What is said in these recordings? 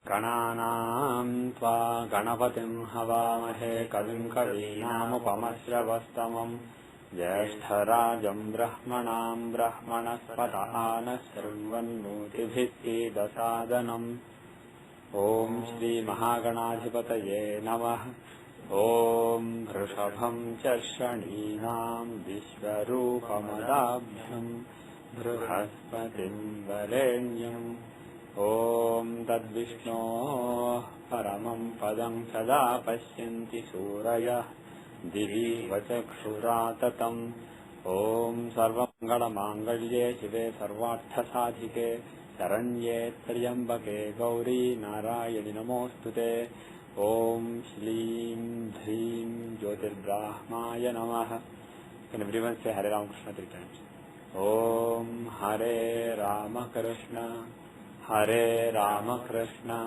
गणानां त्वा गणपतिं हवामहे कविं कवीनामुपमश्रवस्तमम् ज्येष्ठराजं ब्रह्मणां ब्रह्मणस्पत नः शृण्वन्नोतिभिः सीदसादनम्। ॐ श्रीमहागणाधिपतये नमः। ॐ वृषभं च शनीनां विश्वरूपमदाभ्यं बृहस्पतिं वरेण्यम्। ॐ तद्विष्णोः परमं पदं सदा पश्यन्ति सूरयः दिवि वचक्षुराततम्। ॐ सर्वमङ्गलमाङ्गल्ये शिवे सर्वार्थसाधिके शरण्ये त्र्यम्बके गौरी नारायणि नमोऽस्तुते। ॐ श्लीं ह्रीं ज्योतिर्ब्राह्माय नमः। Can everyone say Hare Ramakrishna 3 times? Om Hare Ramakrishna Hare Ramakrishna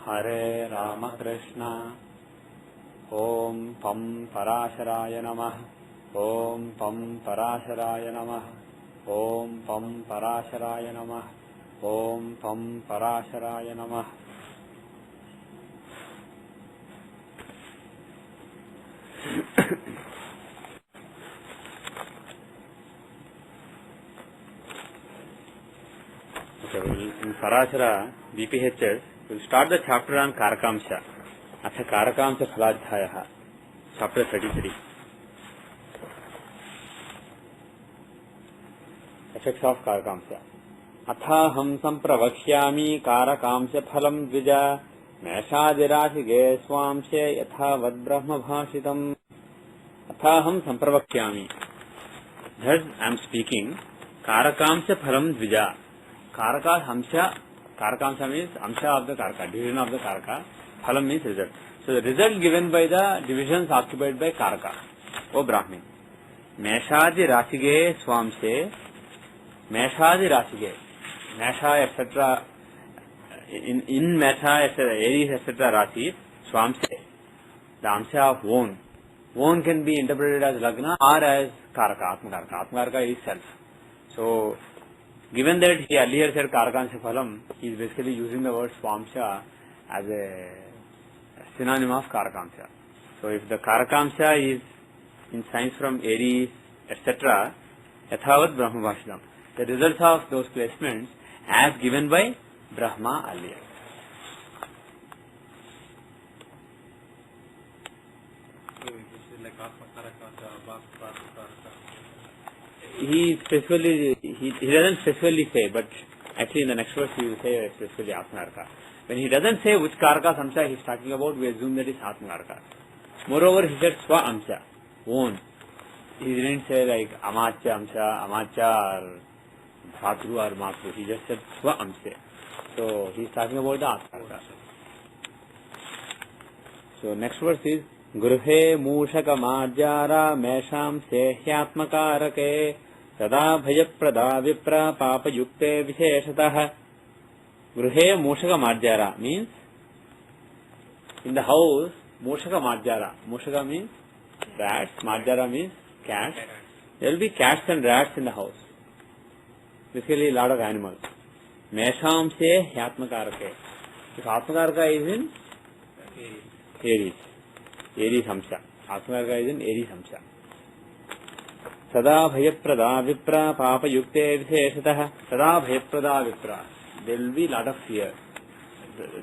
Hare Ramakrishna. Om Pam Parasharaya Namah. Om Pam Parasharaya Namah. Om Pam Parasharaya Namah. Om Pam Parasharaya Namah. Okay, in Parashara BPHS, we'll start the chapter on Karakamsha. Atha Karakamsha Phaladhyayah, chapter 33. Effects of Karakamsha. Atha ham sampravakhyami Karakamsha phalam dvija Meshadirashige swamshe yatha vad brahma bhashitam. Atha ham sampravakhyami. Thus I am speaking Karakamsha phalam dvija. Karaka Hamsha, Karakamsha means Hamsha of the Karaka, division of the Karaka. Phalam means result. So the result given by the divisions occupied by Karaka. O Brahmin. Meshadi Rashige Swamse, Meshadi Rashige, Mesha etc. In Mesha etc. Aries etc. Rashi, Swamse, the Hamsha of One. One can be interpreted as Lagna or as Karaka, Atmakaraka. Atmakaraka is self. So, given that he earlier said Karakansha Phalam, he is basically using the word Swamsha as a synonym of Karakansha. So if the Karakamsha is in signs from Aries, etc., Yathavad Brahma Bhashidam, the results of those placements as given by Brahma earlier. So this is like Atma Karakasa, Bhakta Karakasa. He doesn't specifically say, but actually in the next verse he will say specifically Atmaraka. When he doesn't say which Karaka Samsha he is talking about, we assume that is Atmaraka. Moreover, he said Swa Amsha, own. He didn't say like Amacha Amsha, Amacha or Bhatru or Matru. He just said Swa Amsha. So he is talking about the Atmaraka. So next verse is Gruhe Mushaka Madhyara Mesham Sehyatmakarake Sada Bhayaprada Vipra Papa Yukte Visheshatah. Gruhe Mushaka Madhyara means in the house, Mushaka Madhyara. Mushaka means rats, Madhyara means cats. There will be cats and rats in the house. Basically a lot of animals. Mesham Sehyatmakarake. If Atmakaraka is in Aries. Aries Hamsha. Atmakaraka is in Aries Hamsha. Sada Bhayaprada Vipra Papa Yukte Visheshatah. Sada Bhayaprada Vipra. There will be a lot of fear.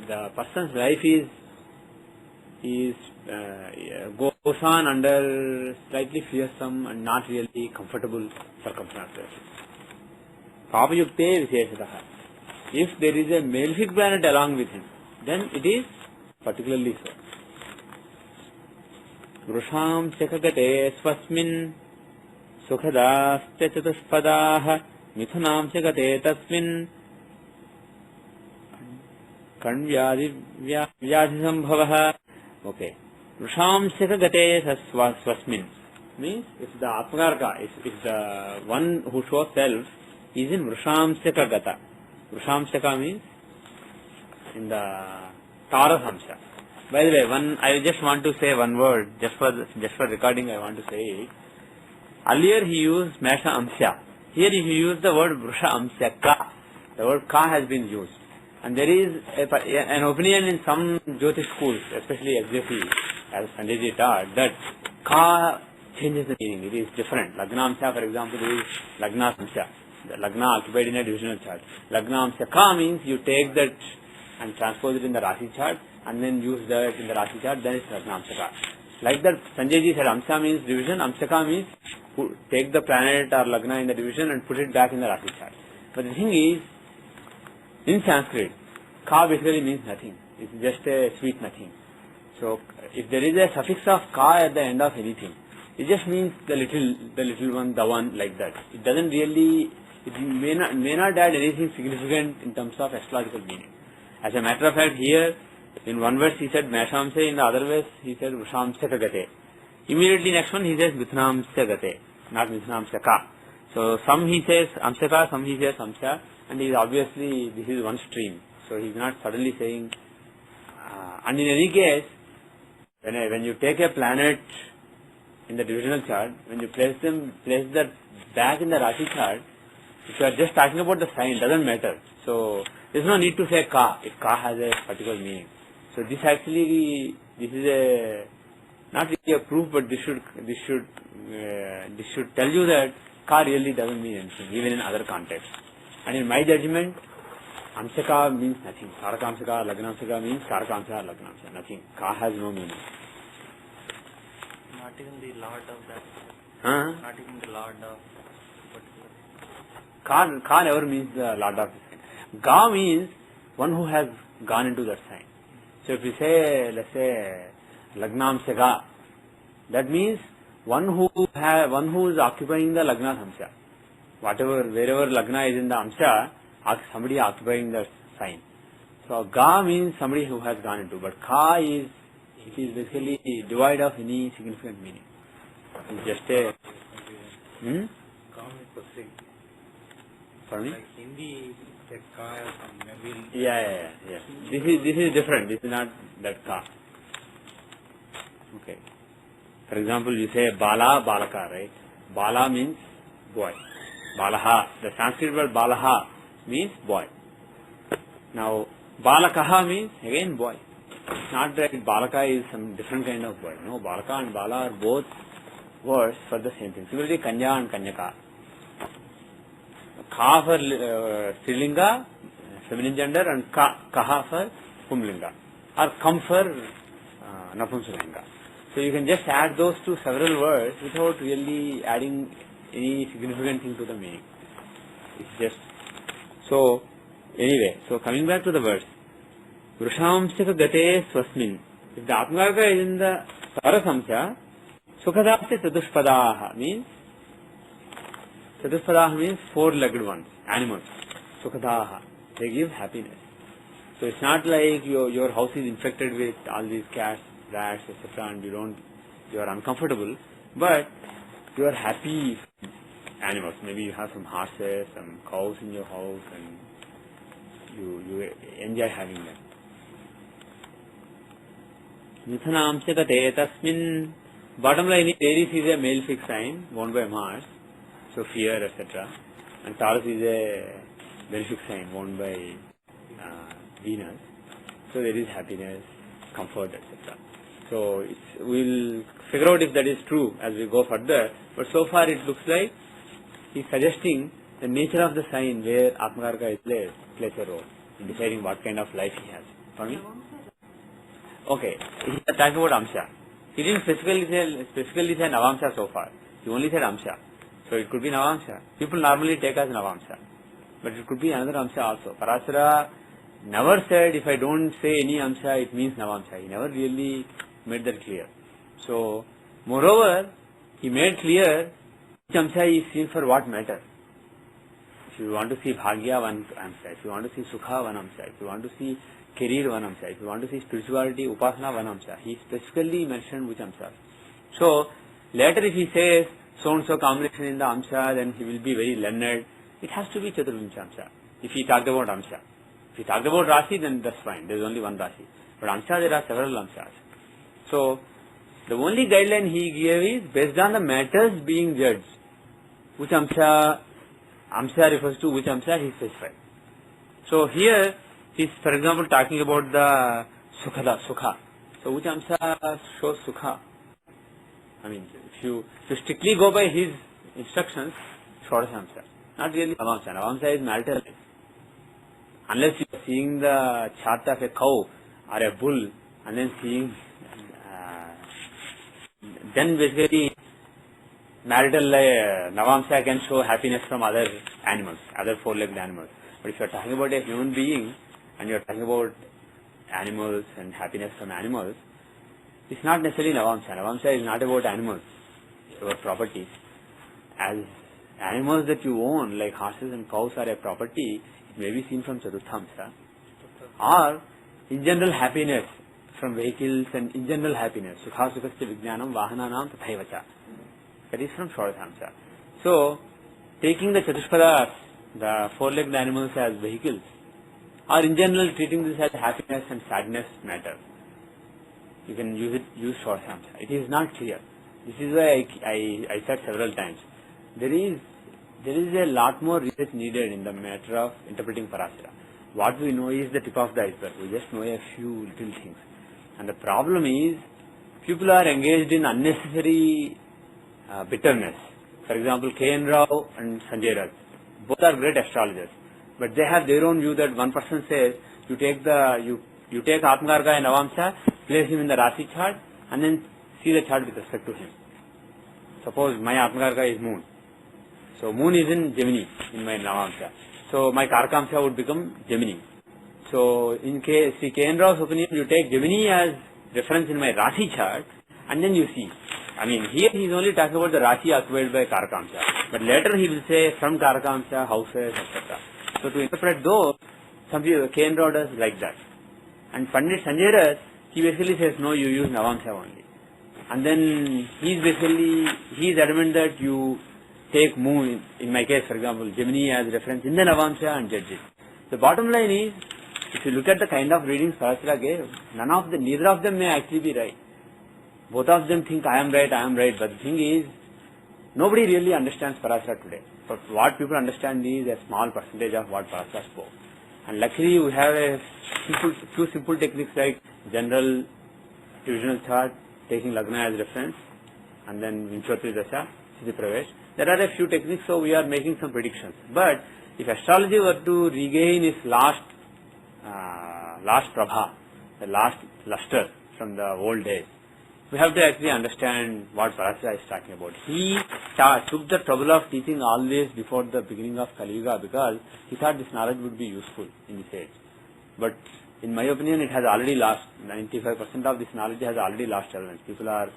The person's life goes on under slightly fearsome and not really comfortable circumstances. Papa Yukte Visheshatah. If there is a malefic planet along with him, then it is particularly so. Vrusham Chakagate Swasmin Sukhadaste Chatushpadah Mithunam Chakate Tasmin Kanvyadi Sambhavaha. Okay. Vrusham Chakagate Swasmin means if the Atmakaraka, if the one who shows self is in Vrusham Chakagata. Vrusham Chaka means in the Taurus Hamsha. By the way, I just want to say one word, just for recording I want to say it. Earlier he used Mesha Amsha. Here he used the word Vrusha Amsya Ka. The word Ka has been used. And there is an opinion in some Jyotish schools, especially SJC, as Sanjayji taught, that Ka changes the meaning. It is different. Lagna for example, is Lagna Samsya. The Lagna occupied in a divisional chart. Lagna Ka means you take that and transpose it in the Rashi chart and then use that in the Rashi chart, then it's Lagna Ka. Like that, Sanjayji said Amsya means division, Amsaka means take the planet or Lagna in the division and put it back in the Rashi chart. But the thing is, in Sanskrit, Ka basically means nothing. It's just a sweet nothing. So, if there is a suffix of Ka at the end of anything, it just means the little one, the one, like that. It doesn't really, it may not add anything significant in terms of astrological meaning. As a matter of fact, here, in one verse he said Meshamse, in the other verse he said Vrishamse Kagate. Immediately next one he says Mithnamse Gate, not Mithnamse Ka. So some he says Amsaka, some he says Amsya, and he is obviously, this is one stream. So he is not suddenly saying, and in any case, when you take a planet in the divisional chart, when you place that back in the Rashi chart, if you are just talking about the sign, doesn't matter. So there is no need to say Ka, if Ka has a particular meaning. So this actually, this is a, not really a proof, but this should tell you that Ka really doesn't mean anything, even in other contexts. And in my judgment, Amsaka means nothing. Karakamsaka, Lagnamsaka means Karakamsaka, Lagnamsaka, nothing. Ka has no meaning. Not even the Lord of that. Not even the Lord of particular. Ka never means the Lord of the sign. Ga means one who has gone into that sign. So if we say, let's say, Lagnamsaka, that means one who is occupying the Lagna Samsya. Wherever Lagna is in the Amsya, somebody occupying the sign. So Ga means somebody who has gone into, but Ka is, it is basically devoid of any significant meaning. It's just a Ka means possessing. Pardon me? Like Hindi, the Ka or maybe. Yeah. This is different. This is not that Ka. Okay. For example, you say Bala, Balaka, right? Bala means boy. Balaha. The Sanskrit word Balaha means boy. Now, Balakaha means again boy. It's not that Balaka is some different kind of boy. No, Balaka and Bala are both words for the same thing. Similarly, Kanya and Kanyaka. Ka for Strilinga, feminine gender, and Kaha for Pumlinga. Or Kam for Napumsalinga. So you can just add those to several words without really adding any significant thing to the meaning. It's just so. Anyway, so coming back to the verse, Vrushamsika Gate Swasmin. If the Atmakarka is in the Sarasamsya, Sukhadapte Chadushpadaha means four-legged ones, animals. Sukhadaha, they give happiness. So it's not like your house is infected with all these cats, rats, etc., and you are uncomfortable, but you are happy animals. Maybe you have some horses, some cows in your house, and you enjoy having them. Mithanamsakate tasmin. Bottom line is Aries is a male fixed sign owned by Mars, so fear, etc. And Taurus is a benefic sign owned by Venus, so there is happiness, comfort, etc. So we'll figure out if that is true as we go further, but so far it looks like he's suggesting the nature of the sign where Atmakarka is plays a role in deciding what kind of life he has. For me? Okay, he talked about Amsha. He didn't specifically say Navamsha so far. He only said Amsha. So it could be Navamsha. People normally take as Navamsha. But it could be another Amsha also. Parashara never said if I don't say any Amsha it means Navamsha. He never really made that clear. So, moreover, he made clear which Amsha is seen for what matter. If you want to see Bhagya, one Amsha. If you want to see Sukha, one Amsha. If you want to see career, one Amsha. If you want to see spirituality, Upasana, one Amsha. He specifically mentioned which Amsha. So, later if he says so-and-so combination in the Amsha, then he will be very learned. It has to be Chaturvimsha Amsha. If he talked about Amsha. If he talked about Rashi, then that's fine. There is only one Rashi. But Amsha, there are several Amshas. So, the only guideline he gave is based on the matters being judged. Which Amsha refers to which Amsha he specified. So here, He's, for example, talking about the sukha. So which amsa shows sukha? I mean, if you strictly go by his instructions, Shodashamsa. Not really Navamsa. Navamsa is marital life. Unless you are seeing the chart of a cow or a bull and then seeing, then basically marital Navamsa can show happiness from other animals, other four-legged animals. But if you are talking about a human being and you are talking about animals and happiness from animals, it's not necessarily Navamsa. Navamsa is not about animals, it's about properties. As animals that you own, like horses and cows, are a property, it may be seen from Chaturthamsa. Or, in general happiness from vehicles and in general happiness. Sukha sukasya vijnanam vahananam tathaivacha. That is from Shodashamsa. So, taking the Chatushpadas, the four-legged animals, as vehicles, or in general treating this as happiness and sadness matter, you can use Shodashamsa. It is not clear. This is why I said several times. There is a lot more research needed in the matter of interpreting Parashara. What we know is the tip of the iceberg. We just know a few little things. And the problem is, people are engaged in unnecessary bitterness. For example, K.N. Rao and Sanjay Rath, both are great astrologers, but they have their own view that one person says, you take Atmakarka and Navamsa, place him in the Rasi chart, and then see the chart with respect to him. Suppose my Atmakarka is Moon. So Moon is in Gemini in my Navamsa. So my Karkamsa would become Gemini. So in K.N. Rao's opinion, you take Gemini as reference in my Rasi chart, and then you see. I mean, here he is only talking about the Rasi occupied by Karakamsa. But later he will say from Karakamsa, houses, etc. So to interpret those, some people, K.N. Rao does like that. And Pandit Sanjay Rath, he basically says, no, you use Navamsa only. And then he is adamant that you take Moon, in my case, for example, Gemini as reference in the Navamsa and judge it. The bottom line is, if you look at the kind of readings Parashara gave, neither of them may actually be right. Both of them think I am right, but the thing is, nobody really understands Parashara today. But what people understand is a small percentage of what Parashara spoke. And luckily we have a few simple techniques like general divisional chart, taking Lagna as reference, and then Vinchotri Dasha, Siddhi Pravesh. There are a few techniques, so we are making some predictions. But if astrology were to regain its last prabha, the last luster from the old days, we have to actually understand what Parashara is talking about. He took the trouble of teaching always before the beginning of Kali Yuga because he thought this knowledge would be useful in this age. But in my opinion, it has already lost. 95% of this knowledge has already lost relevance. People are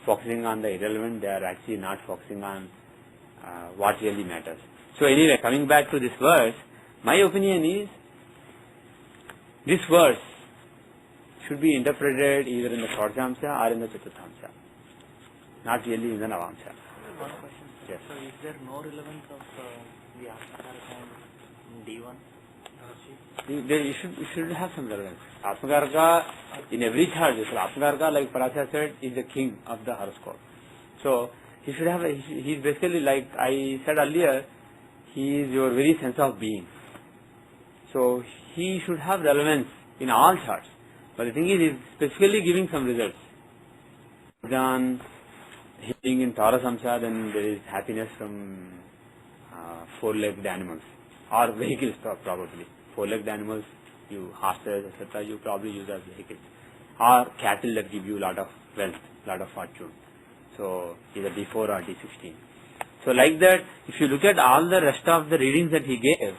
focusing on the irrelevant. They are actually not focusing on what really matters. So anyway, coming back to this verse, my opinion is this verse should be interpreted either in the Shodashamsa or in the Chaturthamsa, not really in the Navamsa. One question. Yes. So is there no relevance of the Atmakarka in D1? You should have some relevance. Atmakarka, in every chart, Atmakarka, like Parashara said, is the king of the horoscope. So he should have, he's basically like I said earlier, he is your very sense of being. So he should have relevance in all charts. But the thing is, he's specifically giving some results. Then, being in Taurus Amsa, then there is happiness from four-legged animals or vehicles probably. Four-legged animals, you horses, etc. you probably use as vehicles. Or cattle that give you a lot of wealth, lot of fortune. So either D4 or D16. So like that, if you look at all the rest of the readings that he gave,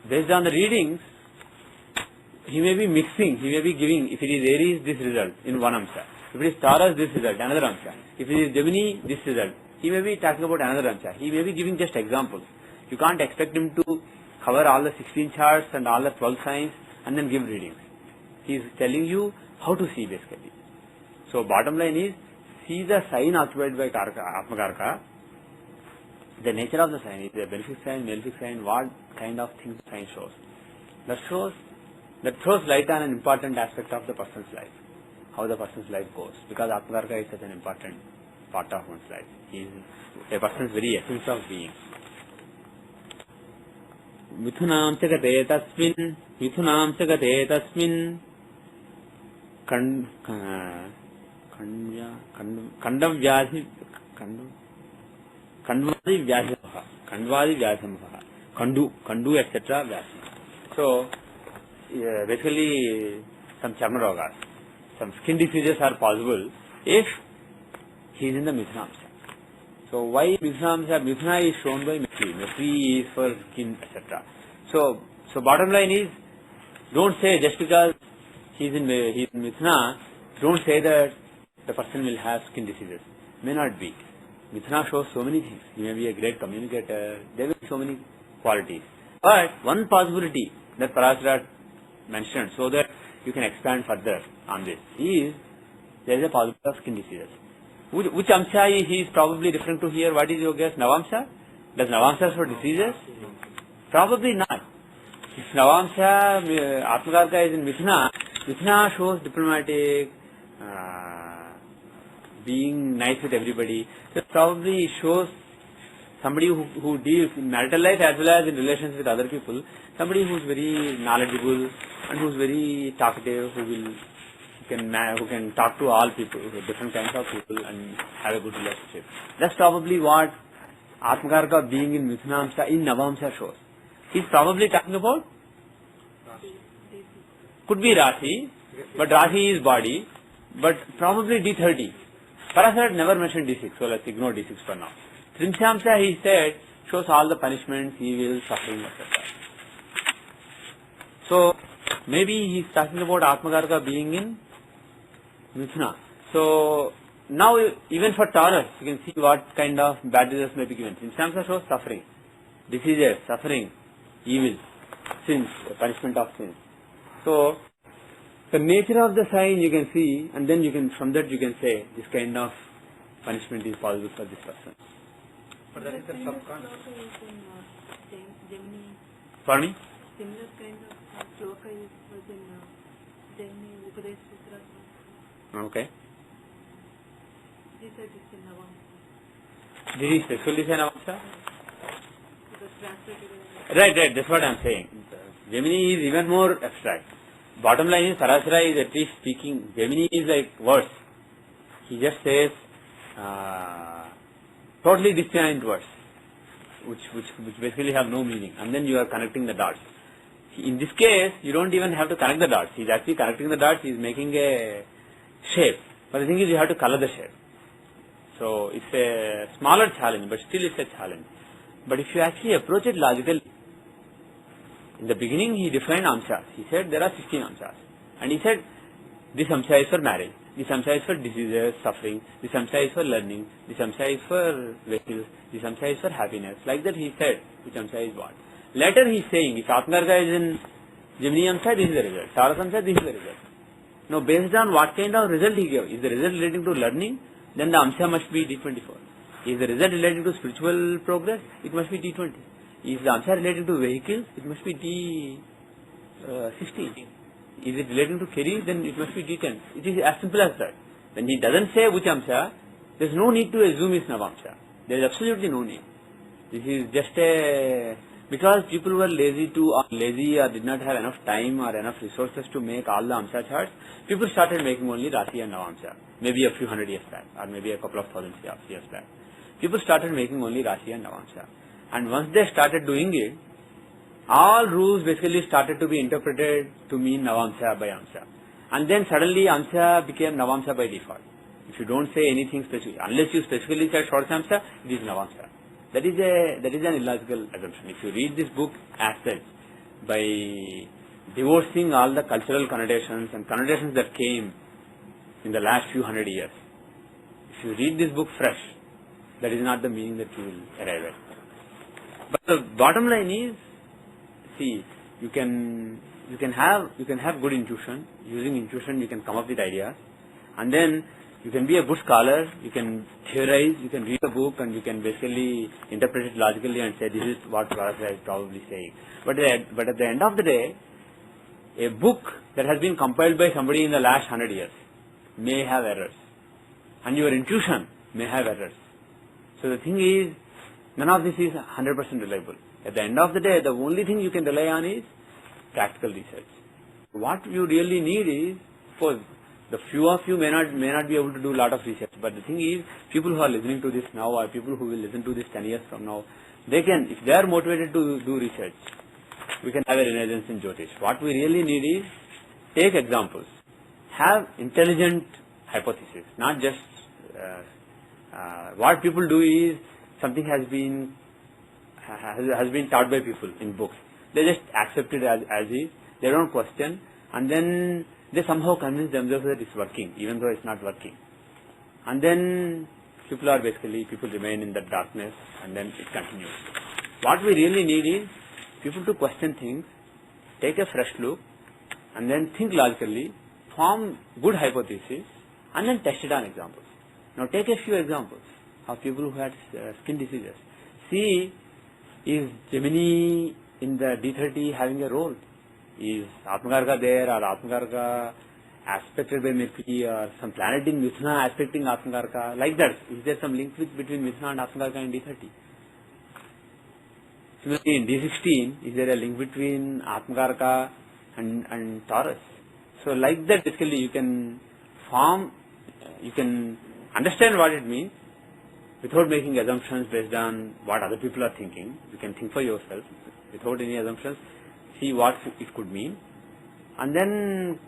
based on the readings, he may be mixing, he may be giving, if it is Aries, this result in one Amsa. If it is Taurus, this result, another Amsa. If it is Gemini, this result. He may be talking about another Amsa. He may be giving just examples. You can't expect him to cover all the 16 charts and all the 12 signs and then give readings. He is telling you how to see basically. So bottom line is, see the sign occupied by Atmakarka, the nature of the sign, is it a benefic sign, malefic sign, what kind of things the sign shows. That throws light on an important aspect of the person's life, how the person's life goes, because Atmakarka is such an important part of one's life. He is a person's very essence of being. Mithunam chakate tasmin मिथुनांश गते तस्मिन् खण्डवादि व्यासमः Kandu etc. व्यासम. So basically some charma rogas, some skin diseases are possible if he is in the Mithunamsha. So why Mithunamsha? Mithuna is shown by Mithri. Mithri is for skin etc. So bottom line is, don't say just because he is in Mithuna, don't say that the person will have skin diseases. May not be. Mithuna shows so many things. He may be a great communicator. There will be so many qualities. But one possibility that Parasara mentioned, so that you can expand further on this, is there is a possibility of skin diseases. Which Amsha he is probably referring to here? What is your guess? Navamsha? Does Navamsha show diseases? Probably not. If Navamsha, Atmakarka is in Mithuna, Mithuna shows diplomatic, being nice with everybody. So probably shows somebody who deals in marital life as well as in relations with other people, somebody who is very knowledgeable and who is very talkative, who can talk to all people, different kinds of people, and have a good relationship. That's probably what Atmakarka being in Mithunamsha, in Navamsha shows. He's probably talking about, could be Rashi, but Rashi is body, but probably D30. Parasara never mentioned D6, so let's ignore D6 for now. Trimshamsha, he said, shows all the punishments, evil, suffering, etc. So maybe he's talking about Atmakarka being in Mithuna. So now even for Taurus, you can see what kind of bad results may be given. Trimshamsha shows suffering, diseases, suffering, evil, sins, punishment of sins. So the nature of the sign you can see, and then you can, from that you can say this kind of punishment is possible for this person. But that is the subconscious. Pardon me? Similar kind of shloka was in Gemini Upadesh Sutra. Okay. This is in Navamsha. Did he specifically say Navamsha? It was translated. Right, that's what I am saying. Gemini is even more abstract. Bottom line is, Parasara is at least speaking, Gemini is like words. He just says totally disjoint words, which basically have no meaning, and then you are connecting the dots. In this case, you don't even have to connect the dots. He is actually connecting the dots, he is making a shape. But the thing is, you have to color the shape. So it's a smaller challenge, but still it's a challenge. But if you actually approach it logically, in the beginning he defined Amshas. He said there are 16 Amshas. And he said, this Amsha is for marriage, this Amsha is for diseases, suffering, this Amsha is for learning, this Amsha is for vehicles, this Amsha is for happiness. Like that he said, which Amsha is what. Later he is saying, if Atmakarka is in Gemini Amsha, this is the result. Taurus Amsha, this is the result. Now based on what kind of result he gave, is the result relating to learning, then the Amsha must be D24. Is the result relating to spiritual progress, it must be D20. Is the Amsha relating to vehicles, it must be D16. Is it relating to career, then it must be D10. It is as simple as that. When he doesn't say which Amsha, there is no need to assume it's Navamsha. There is absolutely no need. This is just because people were lazy or did not have enough time or enough resources to make all the Amsha charts, people started making only Rashi and Navamsha, maybe a few hundred years back, or maybe a couple of thousand years back. People started making only Rashi and Navamsha. And once they started doing it, all rules basically started to be interpreted to mean Navamsha by Amsha. And then suddenly Amsha became Navamsha by default. If you don't say anything specific, unless you specifically said षोडशांशा, it is Navamsha. That is an illogical assumption. If you read this book as such, by divorcing all the cultural connotations and connotations that came in the last few hundred years, if you read this book fresh, that is not the meaning that you will arrive at. But the bottom line is, see, you can have good intuition. Using intuition, you can come up with ideas, and then you can be a good scholar. You can theorize. You can read a book, and you can basically interpret it logically and say this is what Parasara is probably saying. But at the end of the day, a book that has been compiled by somebody in the last 100 years may have errors, and your intuition may have errors. So the thing is, none of this is 100% reliable. At the end of the day, the only thing you can rely on is practical research. What you really need is, for the few of you may not be able to do a lot of research, but the thing is, people who are listening to this now or people who will listen to this 10 years from now, they can, if they are motivated to do research, we can have a renaissance in Jyotish. What we really need is, take examples, have intelligent hypothesis, not just what people do is something has been taught by people in books. They just accept it as is. They don't question, and then they somehow convince themselves that it's working, even though it's not working. And then people remain in the darkness, and then it continues. What we really need is people to question things, take a fresh look, and then think logically, form good hypotheses, and then test it on examples. Now take a few examples of people who had skin diseases. See, is Gemini in the D30 having a role? Is Atmakarka there, or Atmakarka aspected by Mercury, or some planet in Mithuna aspecting Atmakarka? Like that. Is there some link between Mithuna and Atmakarka in D30? Similarly, in D16, is there a link between Atmakarka and Taurus? So like that, basically you can understand what it means without making assumptions based on what other people are thinking. You can think for yourself without any assumptions, see what it could mean, and then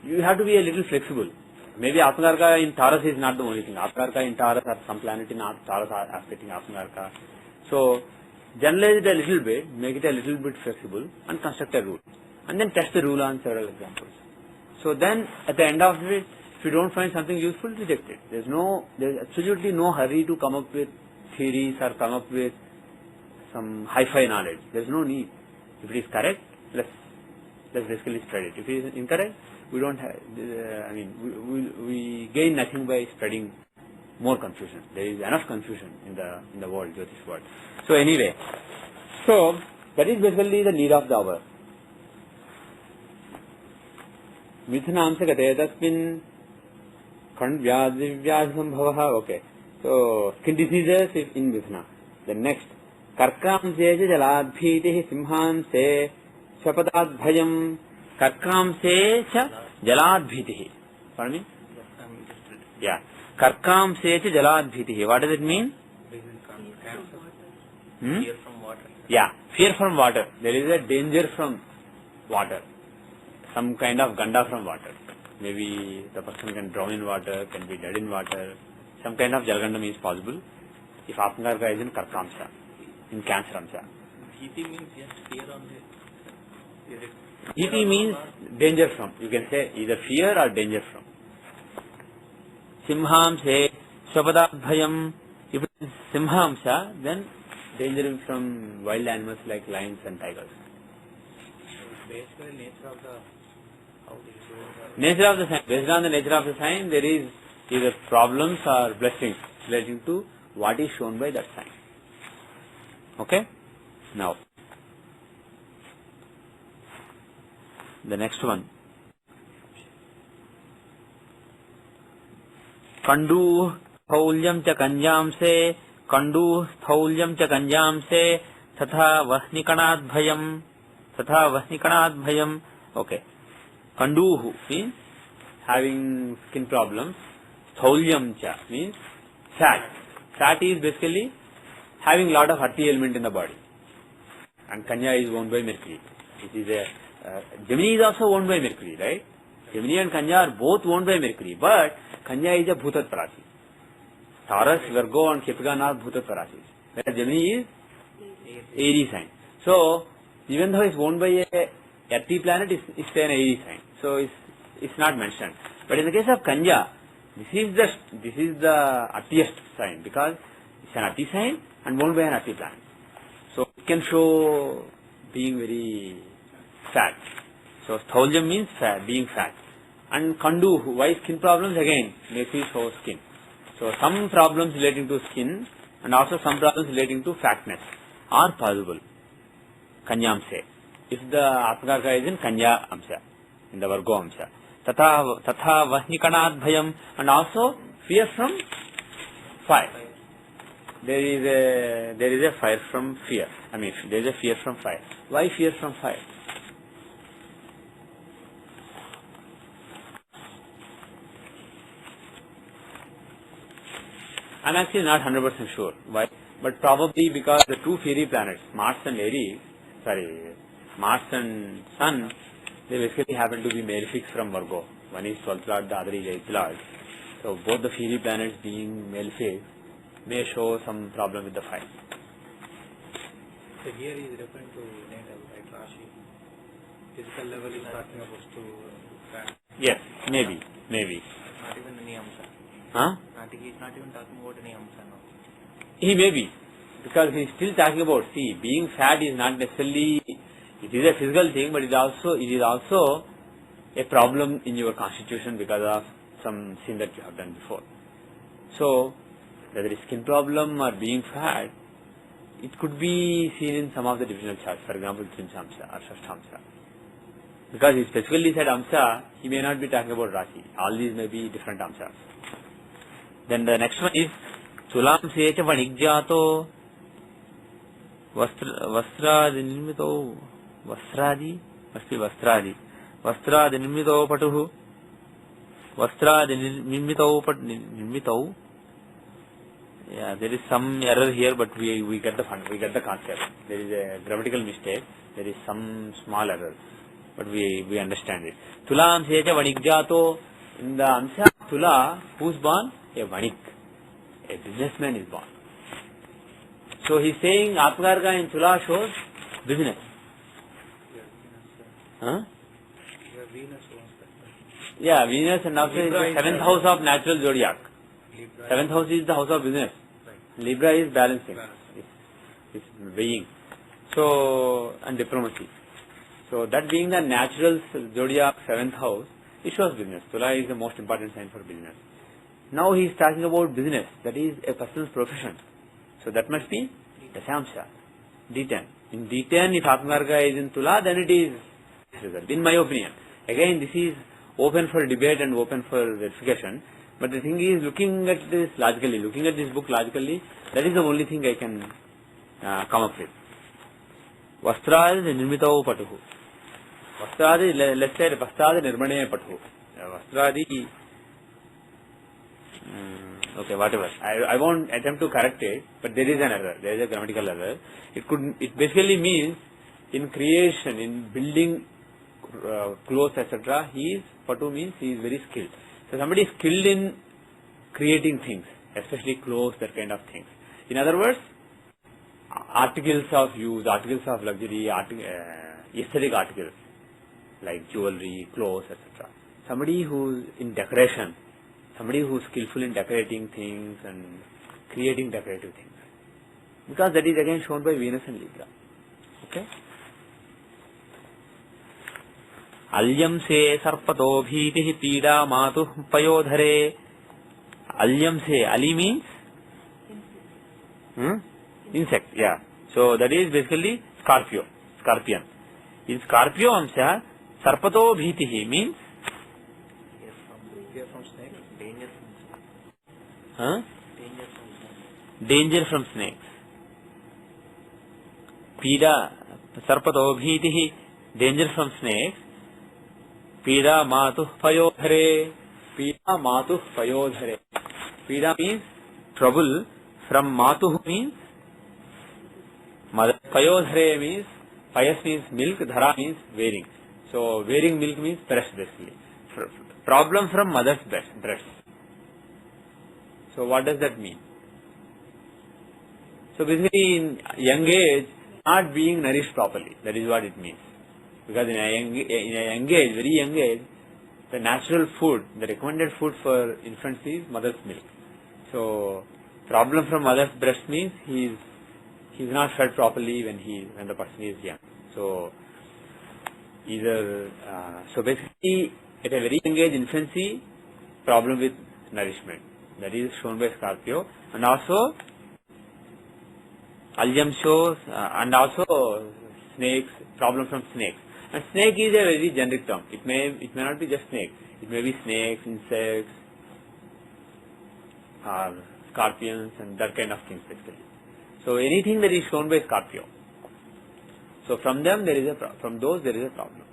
you have to be a little flexible. Maybe Atmakarka in Taurus is not the only thing. Atmakarka in Taurus, or some planet in Taurus are aspecting Atmakarka. So generalize it a little bit, make it a little bit flexible, and construct a rule, and then test the rule on several examples. So then at the end of it, if you don't find something useful, reject it. There's absolutely no hurry to come up with theories or come up with some hi-fi knowledge. There's no need. If it is correct, let's basically spread it. If it is incorrect, we don't have, we gain nothing by spreading more confusion. There is enough confusion in the world, Jyotish world. So anyway, so that is basically the need of the hour. Mithunamsa gate tasmin Vyadisambhavaha. Okay. So skin diseases is in Mithuna. The next, Karkamse jaladbhitihi simhamse swapadadbhayam. Karkamse cha jaladbhitihi. Pardon me? Yes, I'm interested. Yeah. Karkamse cha jaladbhitihi. What does it mean? Fear from water. Yeah. Fear from water. There is a danger from water. Some kind of ganda from water. Maybe the person can drown in water, can be dead in water. Some kind of jalgandam is possible if Atmakarka is in Karkamsa, in Canceramsa. Bhiti means just fear only. Bhiti means danger from. You can say either fear or danger from. Simhamse swapadadbhayam. If it is Simhamsa, then danger from wild animals like lions and tigers. Basically, nature of the how do you do Nature of the sign. Based on the nature of the sign, there is either problems or blessings relating to what is shown by that sign. Okay? Now, the next one. Kandu thaulyam cha kanjam se, kandu thaulyam cha kanjam se, tatha vahnikanad bhayam, tatha vahnikanad bhayam. Okay. Kanduhu means having skin problems. Thaulyam cha means fat. Fat is basically having lot of earthy element in the body. And Kanya is owned by Mercury. It is a Gemini is also owned by Mercury, right? Gemini and Kanya are both owned by Mercury, but Kanya is a Bhutat Parasi. Taurus, Virgo and Capricorn are Bhutat Parasis. Whereas Gemini is Aries sign. So even though it's owned by a earthy planet, it's an Aries sign. So it's not mentioned. But in the case of Kanya, this is the earthiest sign because it's an earthy sign and owned by an earthy planet. So it can show being very fat. So Thaulyam means fat, being fat. And Kandu, why skin problems? Again, Mercury shows skin. So some problems relating to skin and also some problems relating to fatness are possible. Kanyamse. If the Atmakarka is in Kanya Amsa, in the Virgo Amsa. Tatha vahnikanad bhayam, and also fear from fire. There is a fire from fear. There is a fear from fire. Why fear from fire? I'm actually not 100% sure. Why? But probably because the two fiery planets, Mars and Sun, they basically happen to be malefics from Virgo. One is 12th lord, the other is 8th lord. So both the fiery planets being malefics may show some problem with the fire. So here he is referring to natal, right, Rashi. Physical level is talking about to Yes, maybe. Not even any Amsa. Huh? He's not even talking about any Amsa now. He may be. Because he is still talking about, see, being fat is not necessarily, it is a physical thing, but it is also a problem in your constitution because of some sin that you have done before. So, whether it's skin problem or being fat, it could be seen in some of the divisional charts, for example, Trimshamsa or Shashtamsa. Because he specifically said Amsa, he may not be talking about Rashi. All these may be different Amsas. Then the next one is Tulam Secha Vanigjato Vastradi Nirmito Vastradi must be Vastradi Nirmito Patuhu Vastradi Nirmito. Yeah, there is some error here, but we get the concept. There is a grammatical mistake. There is some small errors, but we understand it. Tulam Secha Vanigjato. In the Amsa Tula, who's born? A Vanik. A businessman is born. So he's saying Atmakarka in Tula shows business. Huh? Venus was Yeah, Venus and also is the 7th house of natural zodiac. Libra. 7th house is the house of business. Right. Libra is balancing. It's weighing. So, and diplomacy. So that being the natural zodiac 7th house, it shows business. Tula is the most important sign for business. Now he is talking about business. That is a person's profession. So that must be Dasamsa. D10. In D10, if Atmakarka is in Tula, then it is result, in my opinion. Again, this is open for debate and open for verification. But the thing is, looking at this logically, looking at this book logically, that is the only thing I can come up with. Vastradi Nirmitau Patuhu. Vastradi, let's say Vastradi Nirmane Patuhu. Vastradi, okay, whatever. I won't attempt to correct it, but there is an error. There is a grammatical error. It basically means in creation, in building clothes, etc. Patu means he is very skilled. So somebody is skilled in creating things, especially clothes, that kind of things. In other words, articles of use, articles of luxury, aesthetic articles like jewelry, clothes, etc. Somebody who is in decoration, somebody who is skillful in decorating things and creating decorative things. Because that is again shown by Venus and Libra. Okay? Alyam se sarpato bhitihi pida matu payodhare. Alyam se, Ali means? Insect, yeah. So that is basically scorpion. In Scorpio Amsa, sarpato bhitihi means? Fear from snakes, danger from snakes. Huh? Danger Danger from snakes. from snakes. Pida, sarpato bhitihi, danger from snakes. Pida matu payodhare. Pida matu payodhare. Pida means trouble. From matu means mother. Payodhare means, payas means milk, dhara means wearing. So wearing milk means breast basically. Problem from mother's breast. So what does that mean? So basically in young age, not being nourished properly. That is what it means. Because in a young age, very young age, the natural food, the recommended food for infants is mother's milk. So problem from mother's breast means he is not fed properly when the person is young. So so basically at a very young age, infancy, problem with nourishment. That is shown by Scorpio. And also Alyam shows, and also snakes, problem from snakes. And snake is a very generic term. It may not be just snake. It may be snakes, insects, scorpions, and that kind of things basically. So anything that is shown by Scorpio. So from those there is a problem.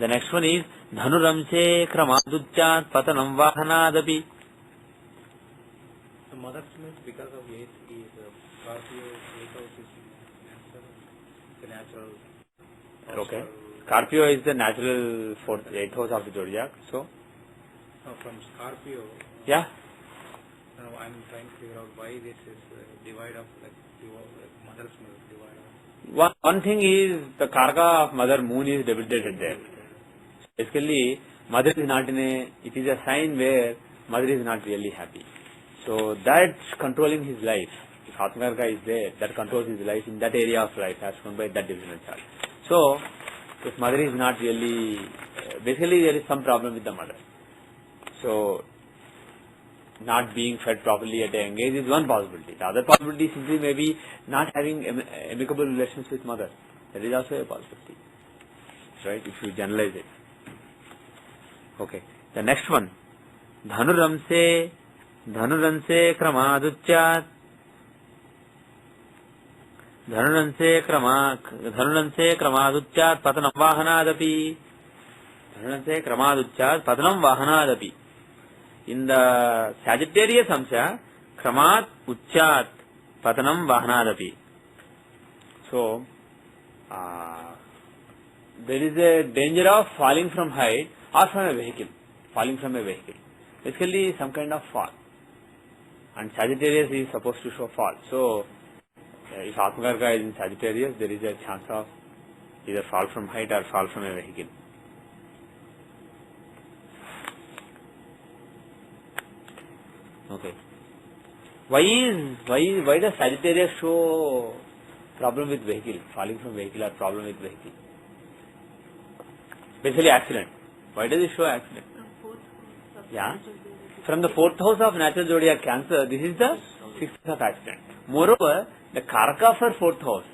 The next one is dhanuramse kramaduchat patanam vahanadapi. The mother's milk, because of age, is Scorpio, 8th house is Cancer, the natural. Okay. Scorpio is the natural 8th house of the zodiac. So, From Scorpio, yeah. now I'm trying to figure out why this is divide of like mother's milk divide of. One thing is the karka of mother moon is debilitated there. Basically, mother is not it is a sign where mother is not really happy. So that's controlling his life. If Atmakarka is there, that controls his life in that area of life as shown by that divisional chart. So, if mother is not really, basically there is some problem with the mother. So, not being fed properly at a young age is one possibility. The other possibility simply may be not having amicable relations with mother. That is also a possibility. Right? If you generalize it. Okay. The next one. Dhanuramse kramaduchat. Dhanuranse kramaduchat patanam vahanadapi. Dhanuranse kramaduchat patanam vahanadapi. In the Sagittarius Amsha, kramat uchat patanam vahanadapi. So, there is a danger of falling from height or from a vehicle. Falling from a vehicle. Basically, some kind of fall. And Sagittarius is supposed to show fall. So, if Atmakarka is in Sagittarius, there is a chance of either fall from height or fall from a vehicle. Okay. Why does Sagittarius show problem with vehicle, falling from vehicle or problem with vehicle? Basically accident. Why does it show accident? Yeah. From the 4th house of natural zodiac Cancer, this is the 6th house of accident. Moreover, the karaka for 4th house,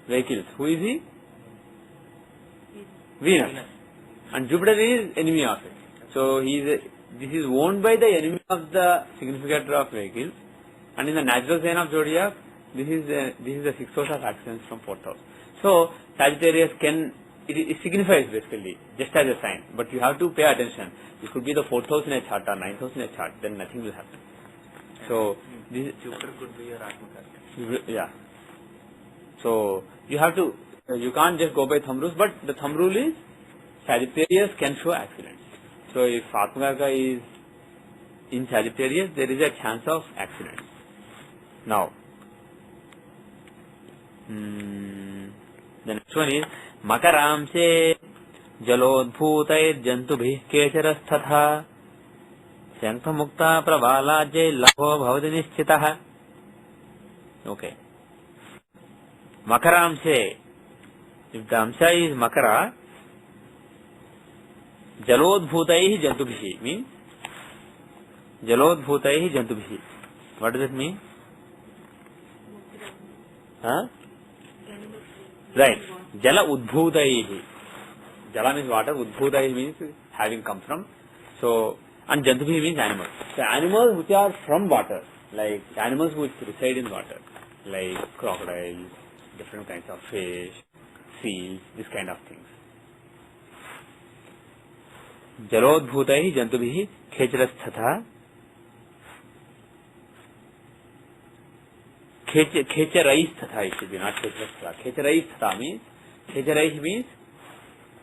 vehicles, who is he? Venus. And Jupiter is enemy of it. So this is owned by the enemy of the significator of vehicles. And in the natural sign of zodiac, this is the 6th house of accidents from 4th house. So Sagittarius it signifies basically just as a sign, but you have to pay attention. It could be the 4th house in a chart or 9th house in a chart, then nothing will happen. So this Jupiter could be your Atmakarka. Yeah. So you have to, you can't just go by thumb rules, but the thumb rule is Sagittarius can show accidents. So if Atmakarka is in Sagittarius, there is a chance of accident. Now, the next one is Makaramse jalodbhutay jantubhih kecharasthatha shankhamukta pravalajye labho bhavati nischitah. Okay. Makaramse, if the Amsa is Makara, jalodbhutay jantubhih means jalodbhutay jantubhih. What does it mean? Huh? Right. Jala udbhutaihi. Jala means water, udbhutaihi means having come from. So, and jantubhi means animals. So, animals which are from water, like animals which reside in water, like crocodiles, different kinds of fish, seals, this kind of things. Jalodbhutaihi jantubhi khecharasthatha. Khecharaisthatha it should be, not khecharasthatha. Khecharaisthatha means, khecharaih means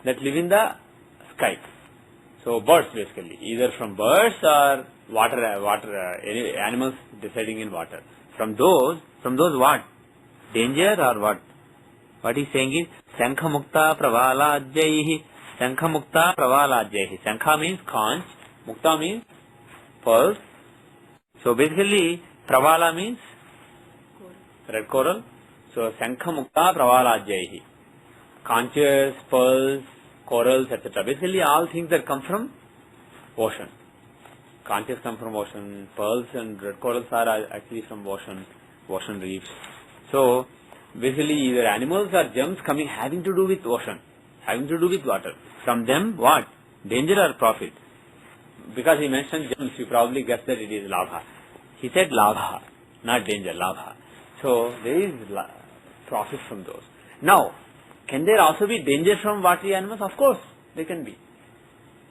that live in the sky. So birds basically, either from birds or animals residing in water. From those what? Danger or what? What he's saying is, Shankhamukta pravalajyaihi. Shankhamukta pravalajyaihi. Shankha means conch, mukta means pearls. So basically, pravala means red coral. So Shankhamukta pravalajyaihi. Conches, pearls, corals, etc. Basically all things that come from ocean. Conches come from ocean, pearls and red corals are actually from ocean reefs. So basically either animals or gems having to do with ocean, having to do with water. From them what? Danger or profit? Because he mentioned gems, you probably guessed that it is labha. He said labha, not danger, labha. So there is profit from those. Now, can there also be danger from watery animals? Of course. They can be.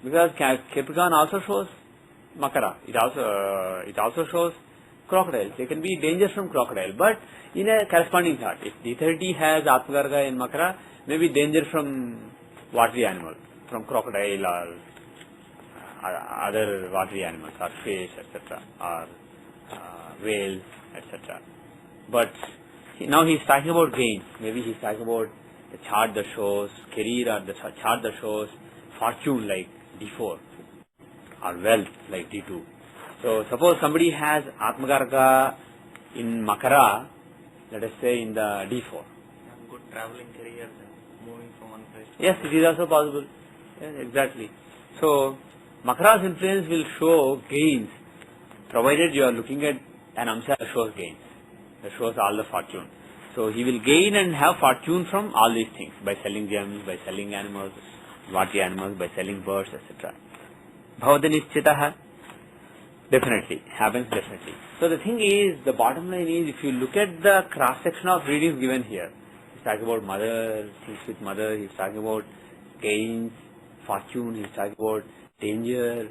Because Capricorn also shows Makara. It also shows crocodile. There can be danger from crocodile, but in a corresponding chart. If D30 has Atmakarka in Makara, maybe danger from watery animal, from crocodile or other watery animals, or fish, etc., or whales, etc. But now he is talking about gains. Maybe he is talking about the chart that shows career, or the chart that shows fortune like D4, or wealth like D2. So suppose somebody has Atmakarka in Makara, let us say in the D4. Good traveling career, moving from one place to Yes, it is also possible. Yes, exactly. So Makara's influence will show gains, provided you are looking at an Amsa that shows gains, that shows all the fortune. So he will gain and have fortune from all these things, by selling gems, by selling animals, watery animals, by selling birds, etc. Bhavati Nischitaha, definitely, happens definitely. So the thing is, the bottom line is, if you look at the cross-section of readings given here, he's talking about mother, things with mother, he's talking about gains, fortune, he's talking about danger,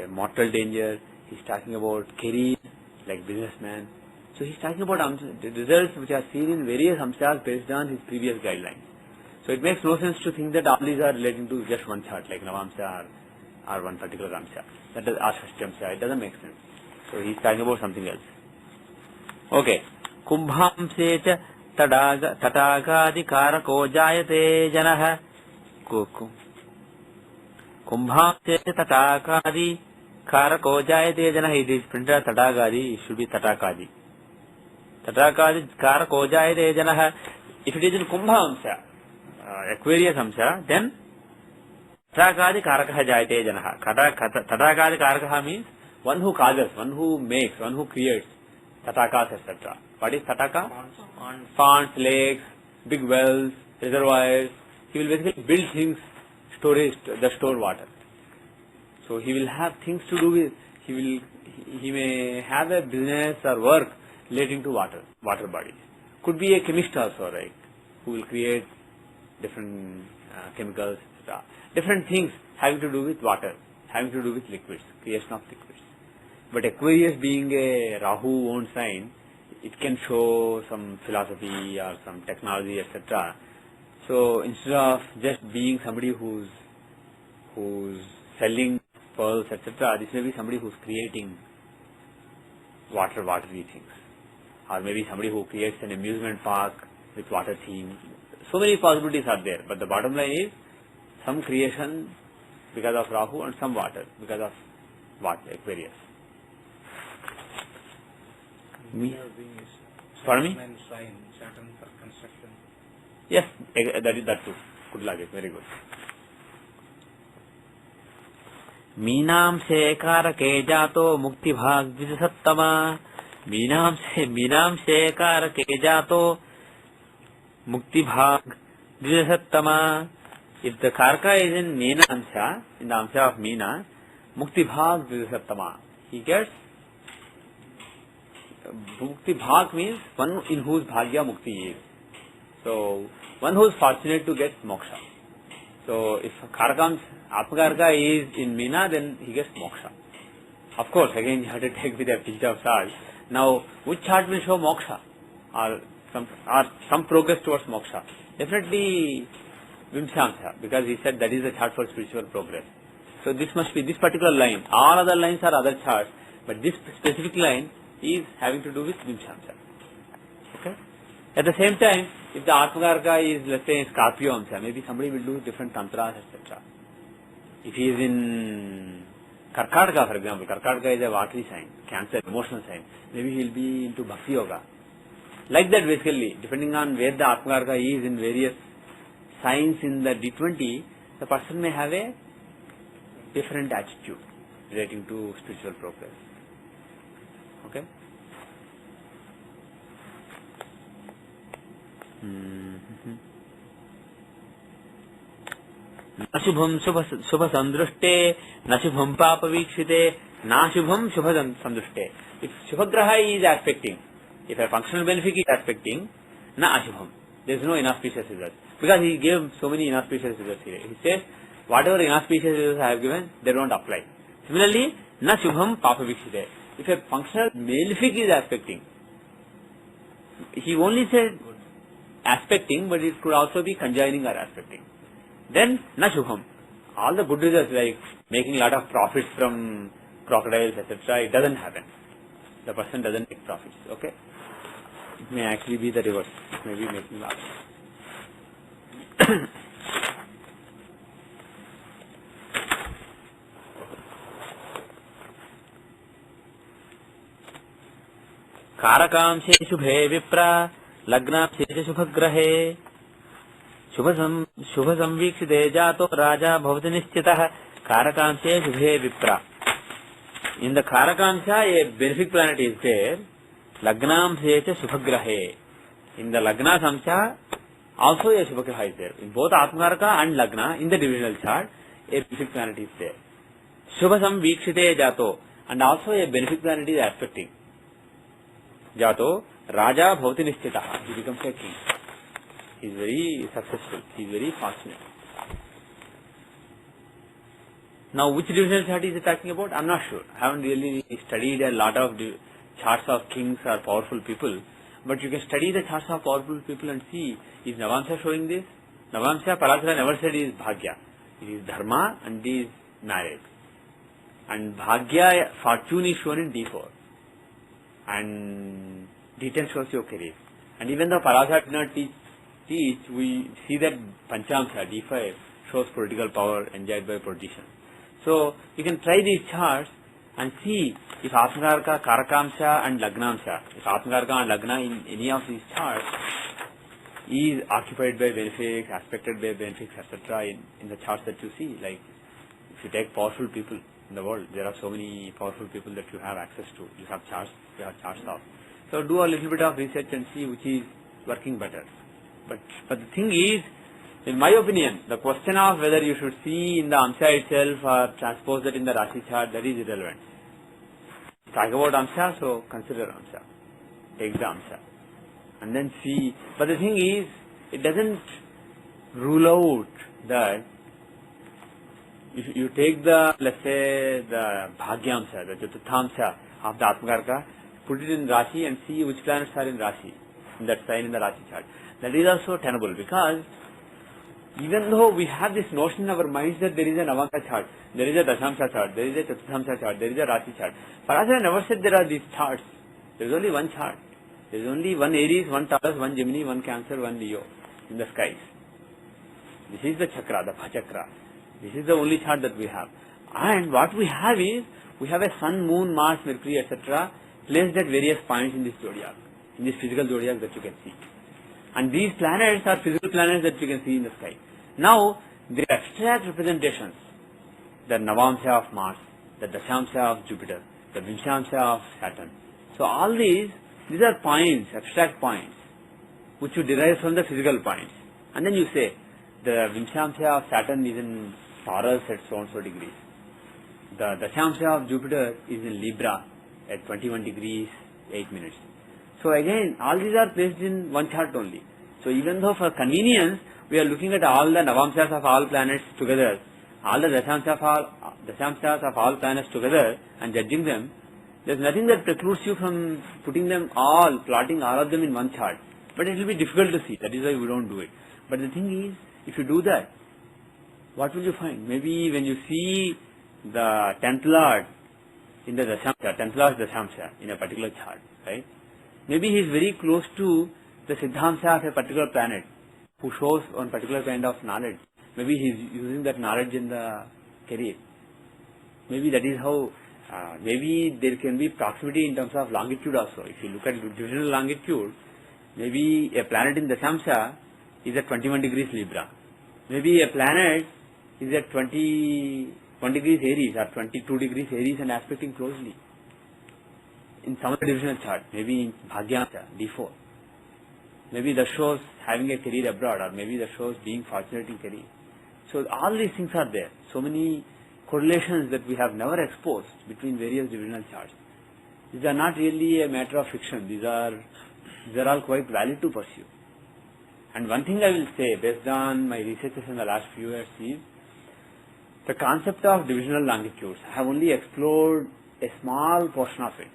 mortal danger, he's talking about career, like businessman. So he's talking about the results which are seen in various amsas based on his previous guidelines. So it makes no sense to think that all these are relating to just one chart, like Navamsa or one particular amsa. That is Ashashtamsa. It doesn't make sense. So he's talking about something else. Okay. Kumbhamse cha tatagadi karako jayate janah. Kumbhamse cha tatagadi karako jayate janah. It is printed tatagadi. It should be tatakadi. Tatakadi karako jayate janah. If it is in Kumbhamsa, Aquarius amsa, then Tatakadi karakaha jayate janaha. Tatakadi karakaha means one who causes, one who makes, one who creates tatakas, etc. What is tataka? Ponds, lakes, big wells, reservoirs. He will basically build things, storage, the store water. So he will have things to do with, he may have a business or work relating to water bodies. Could be a chemist also, right, who will create different chemicals, etc. Different things having to do with water, having to do with liquids, creation of liquids. But Aquarius being a Rahu owned sign, it can show some philosophy or some technology, etc. So instead of just being somebody who's selling pearls, etc., this may be somebody who's creating watery things. Or maybe somebody who creates an amusement park with water theme. So many possibilities are there, but the bottom line is some creation because of Rahu and some water because of Aquarius. Pardon me? Sign, Saturn for construction. Yes, that too. Good logic, very good. Meenam se karake jato mukti bhag visattama. Meenam se karake jato mukti bhag visattama. If the karka is in Meena amsha, in the amsha of Meena, mukti bhag visattama, he gets. Mukti bhag means one in whose bhagya mukti is. So one who is fortunate to get moksha. So if Atmakarka is in Meena, then he gets moksha. Of course, again you have to take with a pinch of salt. Now, which chart will show moksha or some progress towards moksha? Definitely Vimshamsa, because he said that is a chart for spiritual progress. So this must be this particular line. All other lines are other charts, but this specific line is having to do with Vimshamsa. Okay. At the same time, if the Atmakarka is, let's say, in Scorpio Amsa, maybe somebody will do different tantras, etc. If he is in Karkataka, for example, Karkataka is a watery sign, Cancer, emotional sign, maybe he will be into Bhakti Yoga. Like that, basically, depending on where the Atmakarka is in various signs in the D20, the person may have a different attitude relating to spiritual progress. Okay? Nashubham Shubha Sandrushte, Nashubham Papa Vikshite, Nashubham Shubha Sandrushte. If Shubhagraha is aspecting, if a functional benefit is aspecting, Na Ashubham. There is no inauspicious result. Because he gave so many inauspicious results here. He says, whatever inauspicious I have given, they don't apply. Similarly, na shubham papa vikshite. If a functional malefic is aspecting, he only said aspecting, but it could also be conjoining or aspecting. Then na shubham. All the good results like making a lot of profits from crocodiles, etc., it doesn't happen. The person doesn't make profits. Okay? It may actually be the reverse. It may be making loss. कारकांशे शुभे विप्रा लग्नांशे शुभग्रहे शुभ संवीक्षिते जातो राजा भवति निश्चितः कारकांशे शुभे विप्रा. In the Karakamsha, a benefic planet is there. Lagnamshe Shubhagrahe. In the Lagna Samsha, also a Shubhagraha is there. In both Atmakaraka and Lagna, in the divisional chart, a benefic planet is there. Shubhasam Vikshite Jato. And also a benefic planet is aspecting. Jato, Raja Bhavati Nishchitaha. He becomes a king. He is very successful. He is very fortunate. Now, which divisional chart is it talking about? I am not sure. I haven't really studied a lot of charts of kings or powerful people. But you can study the charts of powerful people and see, is Navamsha showing this? Navamsha, Parasara never said is Bhagya. It is Dharma and it is marriage. And Bhagya, fortune is shown in D4. And D10 shows your career. And even though Parasara did not teach, we see that Panchamsha, D5, shows political power enjoyed by politicians. So, you can try these charts and see if Atmakaraka, Karakamsha and Lagnamsha, if Atmakaraka and Lagna in any of these charts is occupied by benefics, aspected by benefics, etc. in the charts that you see. Like, if you take powerful people in the world, there are so many powerful people that you have access to. You have charts of. So, do a little bit of research and see which is working better. But the thing is, in my opinion, the question of whether you should see in the Amsha itself or transpose that in the Rashi chart, that is irrelevant. Talk about Amsha, so consider Amsha. Take the Amsha. And then see. But the thing is, it doesn't rule out that if you take the, let's say, the Bhagyamsha, the Jyothishya of the Atmakaraka, put it in Rashi and see which planets are in Rashi, in that sign in the Rashi chart. That is also tenable because even though we have this notion in our minds that there is an Navamsha chart, there is a Dashamsha chart, there is a Chatushamsha chart, there is a Rashi chart. Parasara never said there are these charts. There is only one chart. There is only one Aries, one Taurus, one Gemini, one Cancer, one Leo in the skies. This is the chakra, the Bhachakra. This is the only chart that we have. And what we have is, we have a Sun, Moon, Mars, Mercury, etc. placed at various points in this zodiac, in this physical zodiac that you can see. And these planets are physical planets that you can see in the sky. Now, the abstract representations, the Navamsha of Mars, the Dashamsha of Jupiter, the Vimshamsha of Saturn. So, all these are points, abstract points, which you derive from the physical points. And then you say, the Vimshamsha of Saturn is in Taurus at so-and-so degrees. The Dashamsha of Jupiter is in Libra at 21 degrees 8 minutes. So again, all these are placed in one chart only. So even though for convenience, we are looking at all the Navamshas of all planets together, all the Dashamshas of all planets together and judging them, there is nothing that precludes you from putting them all, plotting all of them in one chart. But it will be difficult to see, that is why we don't do it. But the thing is, if you do that, what will you find? Maybe when you see the 10th Lord in the Dashamsha, 10th Lord's Dashamsha in a particular chart, right? Maybe he is very close to the Siddhamsha of a particular planet who shows one particular kind of knowledge. Maybe he is using that knowledge in the career. Maybe that is how, maybe there can be proximity in terms of longitude also. If you look at divisional longitude, maybe a planet in Dashamsha is at 21 degrees Libra. Maybe a planet is at 21 degrees Aries or 22 degrees Aries and aspecting closely. In some other divisional chart, maybe in Bhagyamsha, D4. Maybe that shows having a career abroad, or maybe that shows being fortunate in career. So all these things are there. So many correlations that we have never exposed between various divisional charts. These are not really a matter of fiction. These are all quite valid to pursue. And one thing I will say, based on my researches in the last few years, is The concept of divisional longitudes, I have only explored a small portion of it.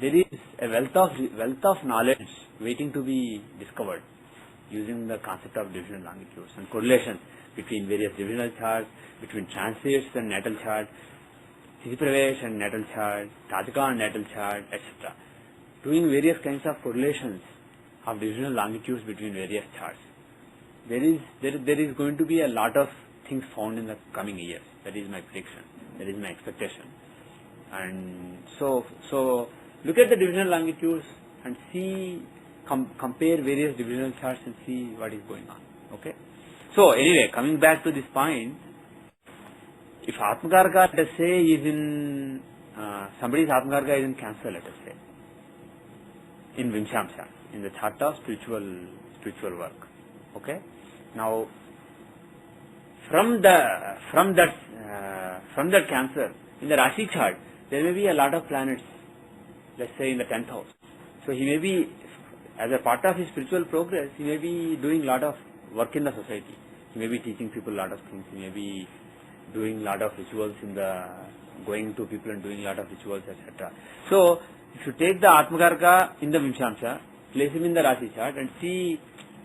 There is a wealth of knowledge waiting to be discovered using the concept of divisional longitudes and correlations between various divisional charts, between transits and natal chart, Pravesh and natal chart, Tajika and natal chart, etc. Doing various kinds of correlations of divisional longitudes between various charts. There is going to be a lot of things found in the coming years. That is my prediction. That is my expectation. And so look at the divisional longitudes and see, compare various divisional charts and see what is going on. Okay. So anyway, coming back to this point, if Atmakarka, let us say, is in somebody's Atmakarka is in Cancer, let us say, in Vimshamsa, in the chart of spiritual work. Okay. Now, from that Cancer, in the Rashi chart, there may be a lot of planets, let's say in the 10th house. So he may be, as a part of his spiritual progress, he may be doing a lot of work in the society. He may be teaching people a lot of things. He may be doing a lot of rituals going to people and doing a lot of rituals, etc. So, if you take the Atmakarka in the Vimshamsa, place him in the Rashi chart and see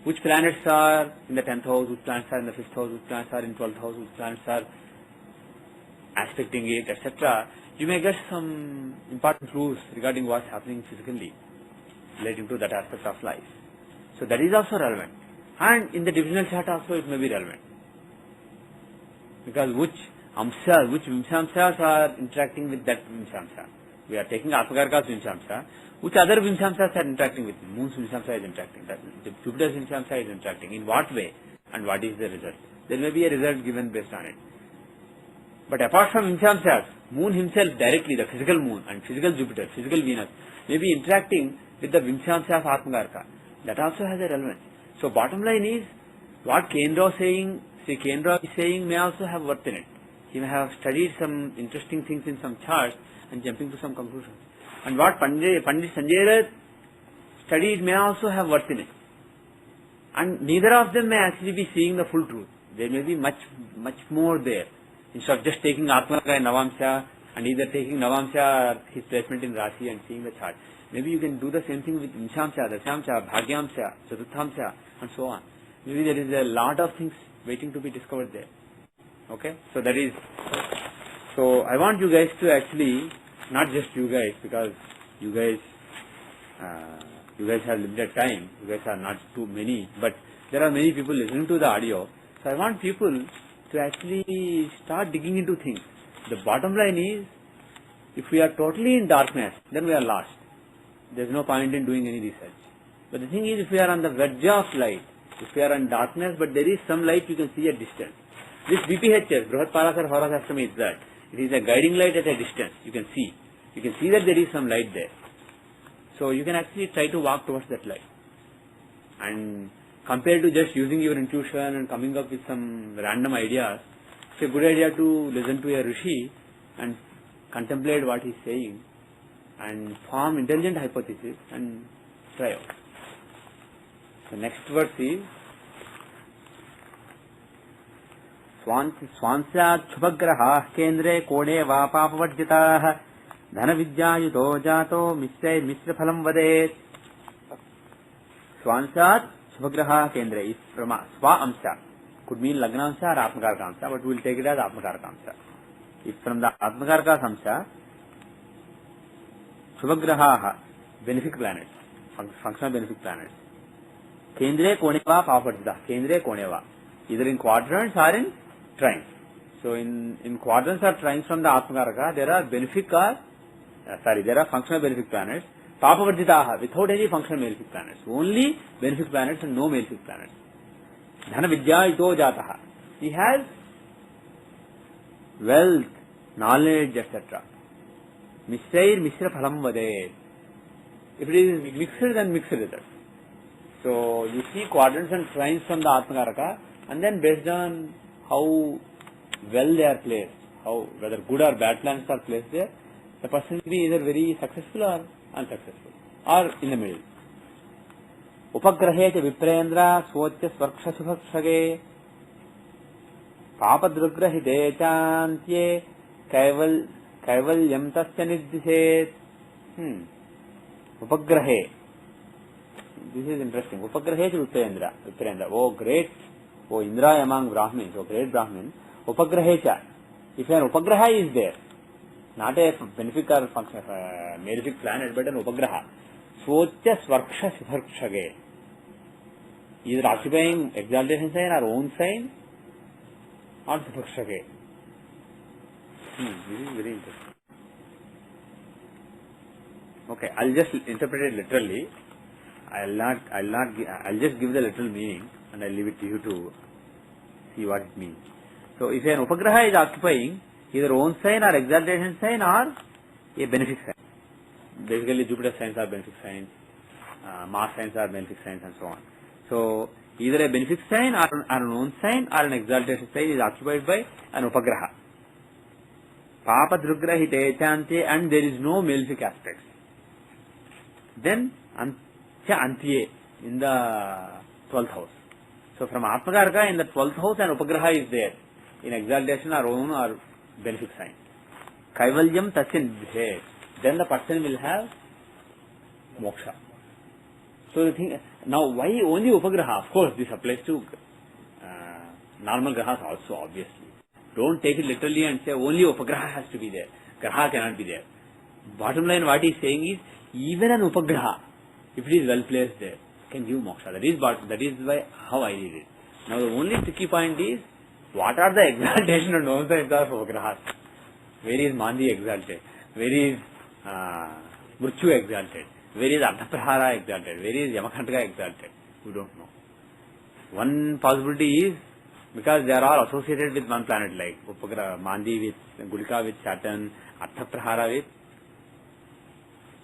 which planets are in the 10th house, which planets are in the 5th house, which planets are in 12th house, which planets are aspecting it, etc. You may get some important clues regarding what's happening physically relating to that aspect of life. So that is also relevant. And in the divisional chart also it may be relevant. Because which Vimshamsas are interacting with that Vimshamsa. We are taking Atmakarka's Vimshamsa. Which other Vimshamsas are interacting with? Moon's Vimshamsa is interacting. The Jupiter's Vimshamsa is interacting. In what way? And what is the result? There may be a result given based on it. But apart from Vimshamsas, Moon himself directly, the physical Moon and physical Jupiter, physical Venus, may be interacting with the Vimshamsa of Atmakarka. That also has a relevance. So bottom line is, what Kendra is saying may also have worth in it. He may have studied some interesting things in some charts and jumping to some conclusions. And what Pandit Sanjay Rath studied may also have worth in it. And neither of them may actually be seeing the full truth. There may be much more there. Instead of just taking Atmakarka and Navamsha and either taking Navamsha or his placement in Rashi and seeing the chart. Maybe you can do the same thing with Vimshamsha, Dashamsha, Bhagyamsha, Chaturthamsha and so on. Maybe there is a lot of things waiting to be discovered there. Okay? So that is, so I want you guys to actually, not just you guys, because you guys have limited time, you guys are not too many, but there are many people listening to the audio. So I want people to actually start digging into things. The bottom line is, if we are totally in darkness, then we are lost. There is no point in doing any research. But the thing is, if we are on the verge of light, if we are in darkness, but there is some light you can see at distance. This BPHS, Brihat Parasar Horasashram, is that. It is a guiding light at a distance. You can see. You can see that there is some light there. So you can actually try to walk towards that light. And compared to just using your intuition and coming up with some random ideas, it's a good idea to listen to a Rishi and contemplate what he is saying and form intelligent hypothesis and try out. The next verse is Swansat Shubhagrahah Kendre Kode Va Papavajjitah Dhana Vidyayuto Jato Misra Phalam Vadet. Swansat Shubhagraha Kendre is from Swa Amsa. Could mean Lagna Amsa or Atmakarka Amsa, but we will take it as Atmakarka Amsa. If from the Atmakarka Amsa, Shubhagraha, benefic planets, functional benefic planets. Kendre Koneva Papavajjitah. Kendre Koneva. Either in quadrants or in trines. So in quadrants or trines from the Atmakaraka, there are there are functional benefic planets, Papavajjitaha, without any functional malefic planets. Only benefic planets and no malefic planets. Dhana Vidya Ito Jataha. He has wealth, knowledge, etc. Misra Phalam Vade. If it is mixed, then mixed results. So you see quadrants and trines from the Atmakaraka, and then based on how well they are placed, whether good or bad planets are placed there, the person will be either very successful or unsuccessful, or in the middle. Upagrahe cha viprendra swotya swarksha subhakshage. Papadrugrahite chantye kaivalyam tasya nirdishet. Upagrahe. This is interesting. Upagrahe to Uttarendra. Oh great, oh Indra among Brahmins, oh great Brahmin. Upagrahe cha. If an Upagraha is there, not a benefic or function, malefic planet, but an Upagraha. Svocha Svarksha Siddharkshage. Either occupying exaltation sign or own sign or Siddharkshage. This is very interesting. Okay, I'll just interpret it literally. I'll just give the literal meaning and I'll leave it to you to see what it means. So if an Upagraha is occupying either own sign or exaltation sign or a benefic sign. Basically Jupiter signs are benefic signs, Mars signs are benefic signs and so on. So either a benefic sign or an own sign or an exaltation sign is occupied by an Upagraha. Papa Drugrahite Chante, and there is no malefic aspects. Then Antye in the 12th house. So from Atmakarka in the 12th house an Upagraha is there in exaltation or own or benefic sign. Kaivalyam tasya nirdishet. Then the person will have moksha. So the thing, now why only Upagraha? Of course this applies to normal grahas also, obviously. Don't take it literally and say only Upagraha has to be there. Graha cannot be there. Bottom line what he is saying is, even an Upagraha, if it is well placed there, can give moksha. That is why how I read it. Now the only tricky point is, what are the exaltation and own signs of Upagrahas? Where is Mandi exalted? Where is Mrichu exalted? Where is Ardhaprahara exalted? Where is Yamakantaka exalted? We don't know. One possibility is, because they are all associated with one planet, like Upagraha, Mandi with Gulika with Saturn, Ardhaprahara with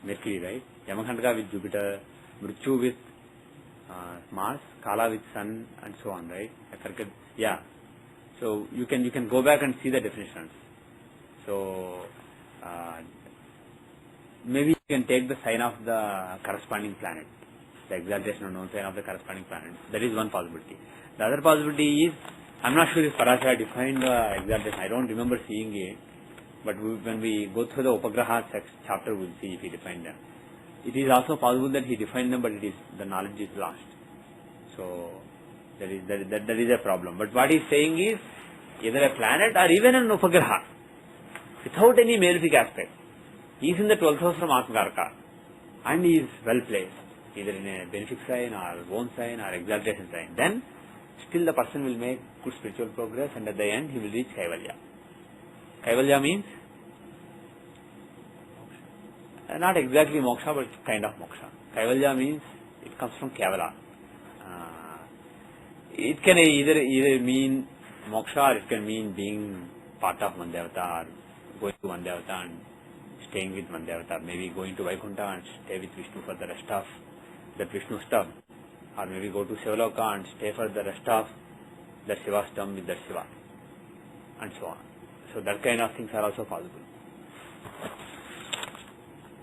Mercury, right? Yamakantaka with Jupiter, Mrichu with Mars, Kala with Sun, and so on, right? Yeah. So you can go back and see the definitions. So maybe you can take the sign of the corresponding planet, the exaltation or known sign of the corresponding planet. That is one possibility. The other possibility is, I'm not sure if Parashara defined the exaltation. I don't remember seeing it, but when we go through the Upagraha chapter, we'll see if he defined them. It is also possible that he defined them, but the knowledge is lost. So that is a problem. But what he is saying is, either a planet or even an Upagraha, without any malefic aspect, he is in the 12th house from Atmakarka, and he is well placed, either in a benefic sign or own sign or exaltation sign. Then still the person will make good spiritual progress, and at the end he will reach Kaivalya. Kaivalya means not exactly moksha, but kind of moksha. Kaivalya means it comes from Kevala. It can either mean moksha, or it can mean being part of one devata, or going to one devata and staying with one devata, maybe going to Vaikuntha and stay with Vishnu for the rest of that Vishnu stuff, or maybe go to Shivaloka and stay for the rest of that Shiva stuff with that Shiva, and so on. So that kind of things are also possible.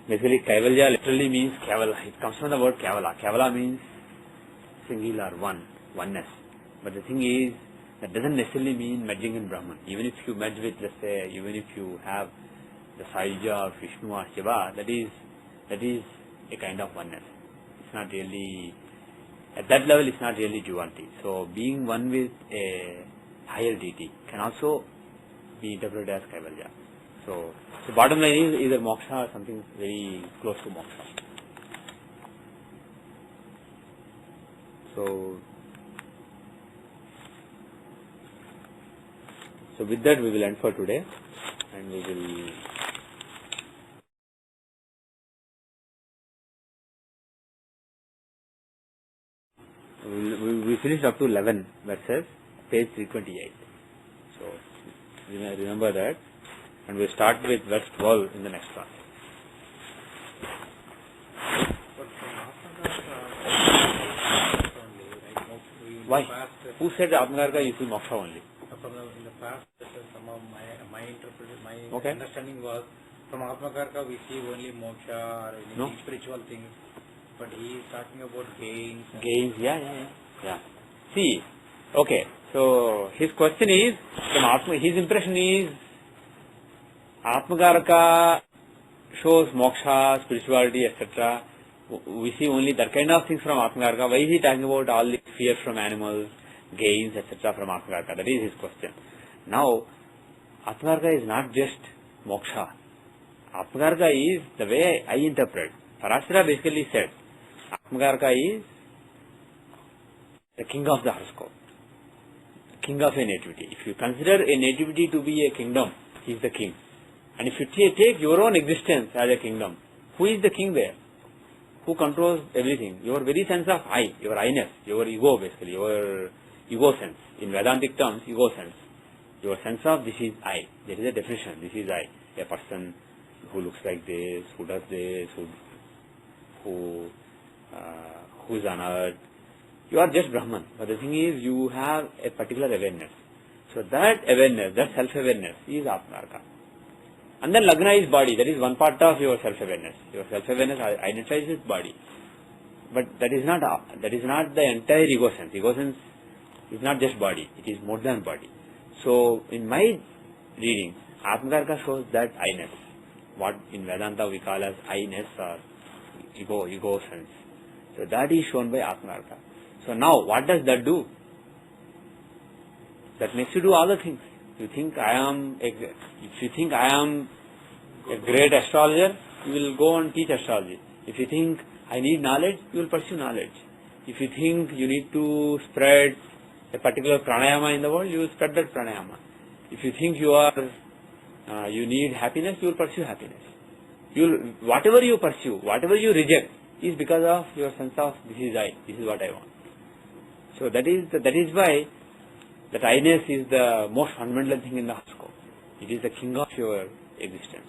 Basically, Kaivalya literally means Kevala. It comes from the word Kevala. Kevala means singular, oneness. But the thing is, that doesn't necessarily mean merging in Brahman. Even if you merge with, let's say, even if you have the Saija or Vishnu or Shiva, that is a kind of oneness. It's not really, at that level it's not really duality. So being one with a higher deity can also be interpreted as Kaivalya. So bottom line is either moksha or something very close to moksha. So with that we will end for today, and we finished up to 11 verses, page 328. So remember that, and we'll start with verse 12 in the next class. Why? Who said Atmakarka you see moksha only? In the past, some of my understanding was, from Atmakarka we see only moksha or any spiritual things, but he is talking about gains. Gains, yeah. See, Okay, so his question is, from Atma, his impression is, Atmakaraka shows moksha, spirituality, etc. We see only that kind of things from Atmakaraka. Why is he talking about all the fear from animals, gains, etc. from Atmakaraka? That is his question. Now, Atmakaraka is not just moksha. Atmakaraka is the way I interpret. Parashara basically said, Atmakaraka is the king of the horoscope, king of a nativity. If you consider a nativity to be a kingdom, he is the king. And if you take your own existence as a kingdom, who is the king there? Who controls everything? Your very sense of I, your I-ness, your ego basically, your ego sense. In Vedantic terms, ego sense. Your sense of this is I. There is a definition. This is I. A person who looks like this, who does this, who is on earth. You are just Brahman. But the thing is, you have a particular awareness. So that awareness, that self-awareness is Atmakaraka. And then Lagna is body. That is one part of your self-awareness. Your self-awareness identifies with body. But that is not the entire ego sense. Ego sense is not just body. It is more than body. So in my reading, Atmakaraka shows that I-ness. What in Vedanta we call as I-ness or ego sense. So that is shown by Atmakaraka. So now what does that do? That makes you do all the things. If you think I am a great astrologer, you will go and teach astrology. If you think I need knowledge, you will pursue knowledge. If you think you need to spread a particular pranayama in the world, you will spread that pranayama. If you think you need happiness, you will pursue happiness. Whatever you pursue, whatever you reject, is because of your sense of this is I, this is what I want. So that is why that I-ness is the most fundamental thing in the horoscope. It is the king of your existence.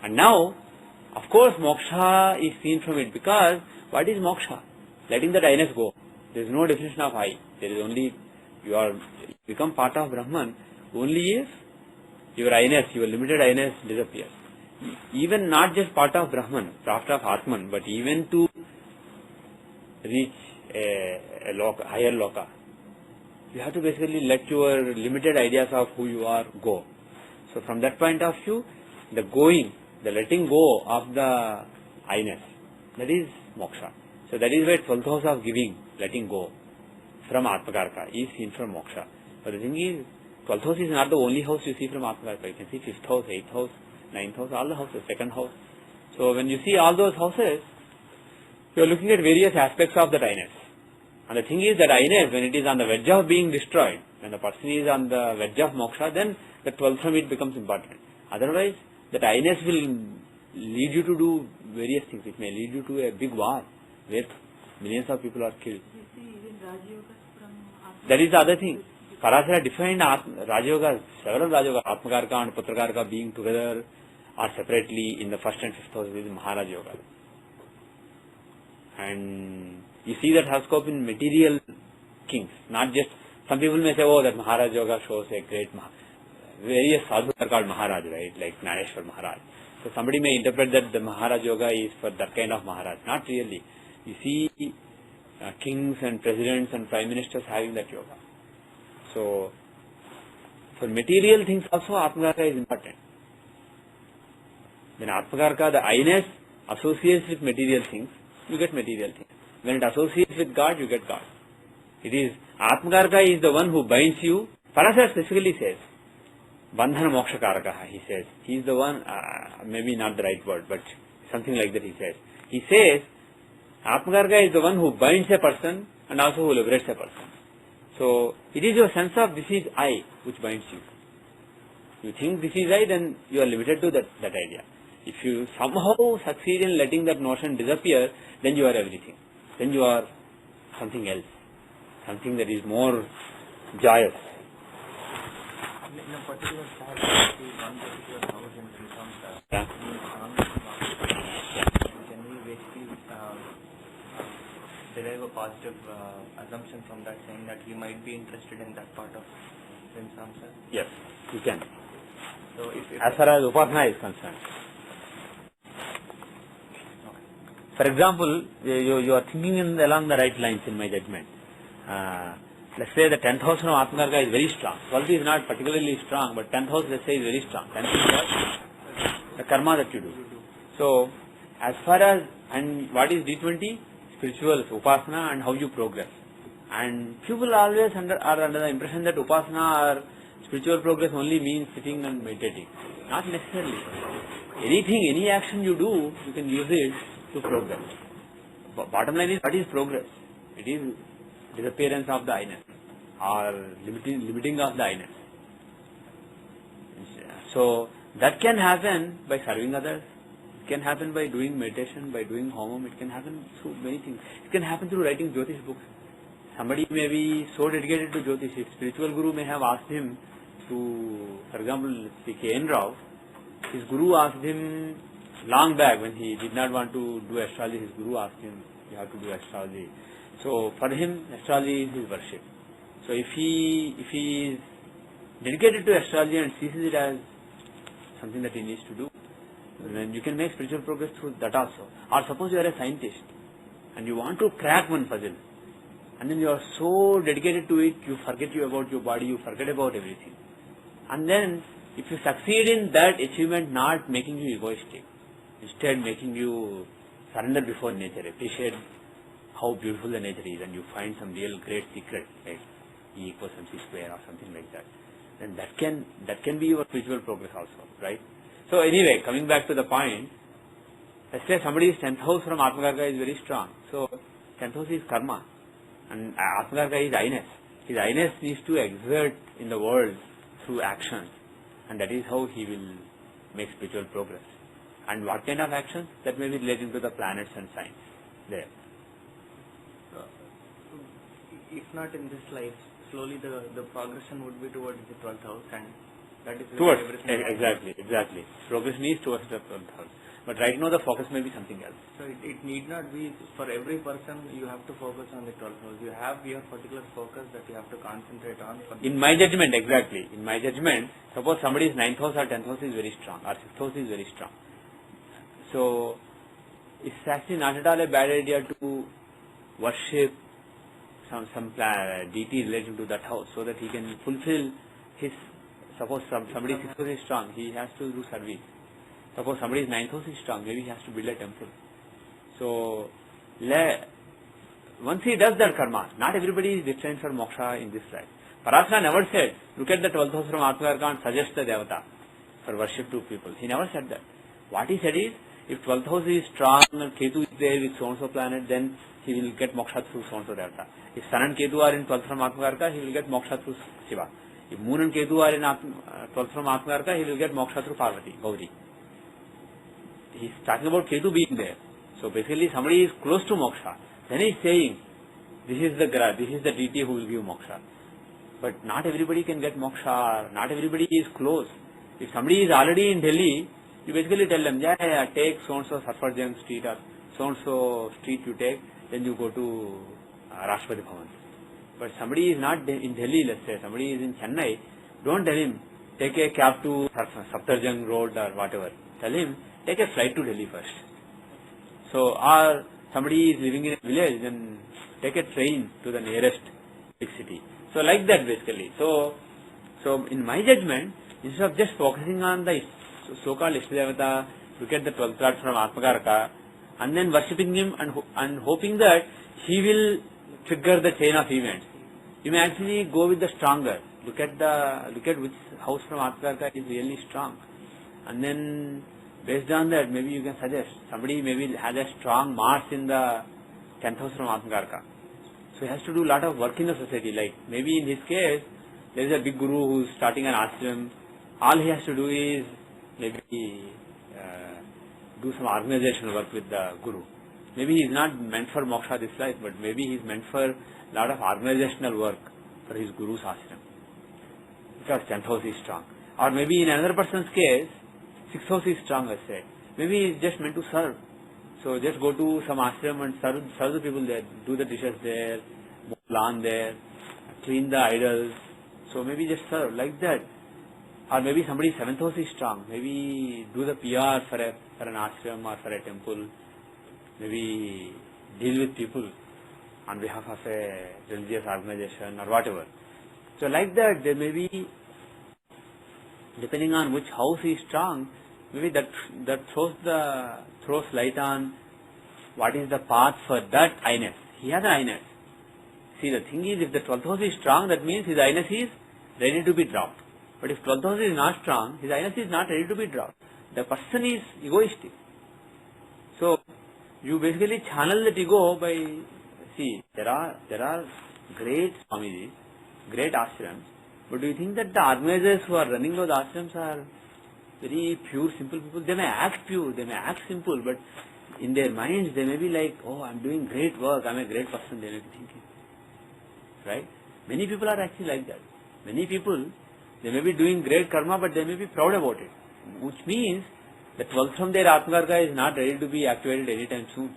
And now, of course, moksha is seen from it, because what is moksha? Letting that I-ness go. There is no definition of I. There is only, you become part of Brahman only if your I-ness, your limited I-ness disappears. Even not just part of Brahman, part of Atman, but even to reach a higher loka, you have to basically let your limited ideas of who you are go. So from that point of view, the letting go of the I-ness, that is moksha. So that is why 12th house of giving, letting go from Atmakaraka is seen from moksha. But the thing is, 12th house is not the only house you see from Atmakaraka. You can see 5th house, 8th house, 9th house, all the houses, 2nd house. So when you see all those houses, you are looking at various aspects of that I-ness. And the thing is that I-ness, when it is on the verge of being destroyed, when the person is on the verge of moksha, then the 12th from it becomes important. Otherwise, that I-ness will lead you to do various things. It may lead you to a big war where millions of people are killed. You see, even Rajayogas from Atma. That is the other thing. Parashara defined Rajayogas, several Rajayogas, Atmakaraka and Putrakaraka being together or separately in the 1st and 5th house is Maharaj Yoga. And you see that horoscope in material kings, not just, some people may say, oh, that Maharaj Yoga shows a great various sadhus are called Maharaj, right, like Gnaneshwar Maharaj. So somebody may interpret that the Maharaj Yoga is for that kind of Maharaj. Not really. You see kings and presidents and prime ministers having that yoga. So for material things also Atmakaraka is important. When Atmakaraka, the I-ness associates with material things, you get material things. When it associates with God, you get God. It is, Atmakaraka is the one who binds you. Parashara specifically says, Bandhana Moksha Karaka, he says. He is the one, maybe not the right word, but something like that he says. He says, Atmakaraka is the one who binds a person and also who liberates a person. So, it is your sense of this is I which binds you. You think this is I, then you are limited to that idea. If you somehow succeed in letting that notion disappear, then you are everything. Then you are something else. Something that is more joyous. In a particular style, one particular house in Samsara, can we basically derive a positive assumption from that, saying that he might be interested in that part of Samsara? Yes, you can. So if as far as Upasana is concerned. For example, you are thinking along the right lines in my judgment. let's say the 10th house from Atmakarka is very strong. 12th is not particularly strong, but 10th house, let's say, is very strong. 10th is what? The karma that you do. So, as far as, and what is D20? Spiritual, upasana, and how you progress. And people always are under the impression that upasana or spiritual progress only means sitting and meditating. Not necessarily. Anything, any action you do, you can use it to progress. Bottom line is, what is progress? It is disappearance of the I-ness or limiting of the I-ness. So that can happen by serving others. It can happen by doing meditation, by doing homam. It can happen through many things. It can happen through writing Jyotish books. Somebody may be so dedicated to Jyotish. His spiritual guru may have asked him to, for example, K.N. Rao. His guru asked him long back when he did not want to do astrology. His guru asked him, you have to do astrology. So for him, astrology is his worship. So if he is dedicated to astrology and sees it as something that he needs to do, then you can make spiritual progress through that also. Or suppose you are a scientist and you want to crack one puzzle, and then you are so dedicated to it, you forget about your body, you forget about everything. And then if you succeed in that achievement, not making you egoistic, instead making you surrender before nature, appreciate how beautiful the nature is, and you find some real great secret like E equals MC square or something like that, then that can be your spiritual progress also, right? So anyway, coming back to the point, let's say somebody's 10th house from Atmakarka is very strong. So 10th house is karma, and Atmakarka is I-ness. His I-ness needs to exert in the world through action, and that is how he will make spiritual progress. And what kind of actions? That may be relating to the planets and signs there. If not in this life, slowly the progression would be towards the 12th house, and that is Towards, everything. exactly. Progression is towards the 12th house. But right now the focus may be something else. So it need not be for every person you have to focus on the 12th house. You have your particular focus that you have to concentrate on. In my judgment, exactly. In my judgment, suppose somebody's 9th house or 10th house is very strong, or 6th house is very strong. So it's actually not at all a bad idea to worship some deity related to that house, so that he can fulfill his, suppose somebody's 6th house is strong, he has to do service. Suppose somebody's 9th house is strong, maybe he has to build a temple. So once he does that karma, not everybody is destined for moksha in this life. Parasana never said, look at the 12th house from Atmakarka and suggest the devata for worship to people. He never said that. What he said is, if 12th house is strong and Ketu is there with so-and-so planet, then he will get moksha through so-and-so devata. If Sun and Ketu are in 12th from Atmakarka, he will get moksha through Shiva. If Moon and Ketu are in 12th from Atmakarka, he will get moksha through Parvati, Gauri. He is talking about Ketu being there. So basically somebody is close to moksha. Then he is saying, this is the deity who will give moksha. But not everybody can get moksha, not everybody is close. If somebody is already in Delhi, you basically tell them, yeah, take so-and-so Sarfarjang street or so-and-so street you take, then you go to Rashtrapati Bhavan. But somebody is not in Delhi, let's say, somebody is in Chennai, don't tell him, take a cab to Saptarjang road or whatever. Tell him, take a flight to Delhi first. So, or somebody is living in a village, then take a train to the nearest big city. So, like that basically. So in my judgment, instead of just focusing on the so-called Ishtadevata, look at the 12th lord from Atmakarka, and then worshipping him and hoping that he will trigger the chain of events. You may actually go with the stronger. Look at which house from Atmakarka is really strong, and then based on that, maybe you can suggest somebody maybe has a strong Mars in the 10th house from Atmakarka. So he has to do a lot of work in the society. Like maybe in his case, there is a big guru who is starting an ashram. All he has to do is maybe do some organizational work with the guru. Maybe he is not meant for moksha this life, but maybe he is meant for a lot of organizational work for his guru's ashram, because 10th house is strong. Or maybe in another person's case, 6th house is strong, let's say. Maybe he is just meant to serve. So just go to some ashram and serve the people there, do the dishes there, mow lawn there, clean the idols. So maybe just serve like that. Or maybe somebody's 7th house is strong. Maybe do the PR for an ashram or for a temple. Maybe deal with people. on behalf of a religious organization or whatever. So like that, there may be, depending on which house is strong, maybe that throws light on what is the path for that I-ness. He has an I-ness. See, the thing is, if the 12th house is strong, that means his I-ness is ready to be dropped. But if 12th house is not strong, his I-ness is not ready to be dropped. The person is egoistic. So, you basically channel that ego by, see, there are great Swamijis, great ashrams, but do you think that the organizers who are running those ashrams are very pure, simple people? They may act pure, they may act simple, but in their minds they may be like, oh, I'm doing great work, I'm a great person, they may be thinking. Right? Many people are actually like that. Many people, they may be doing great karma, but they may be proud about it. Which means, the 12th from their Atmakarka is not ready to be activated anytime soon.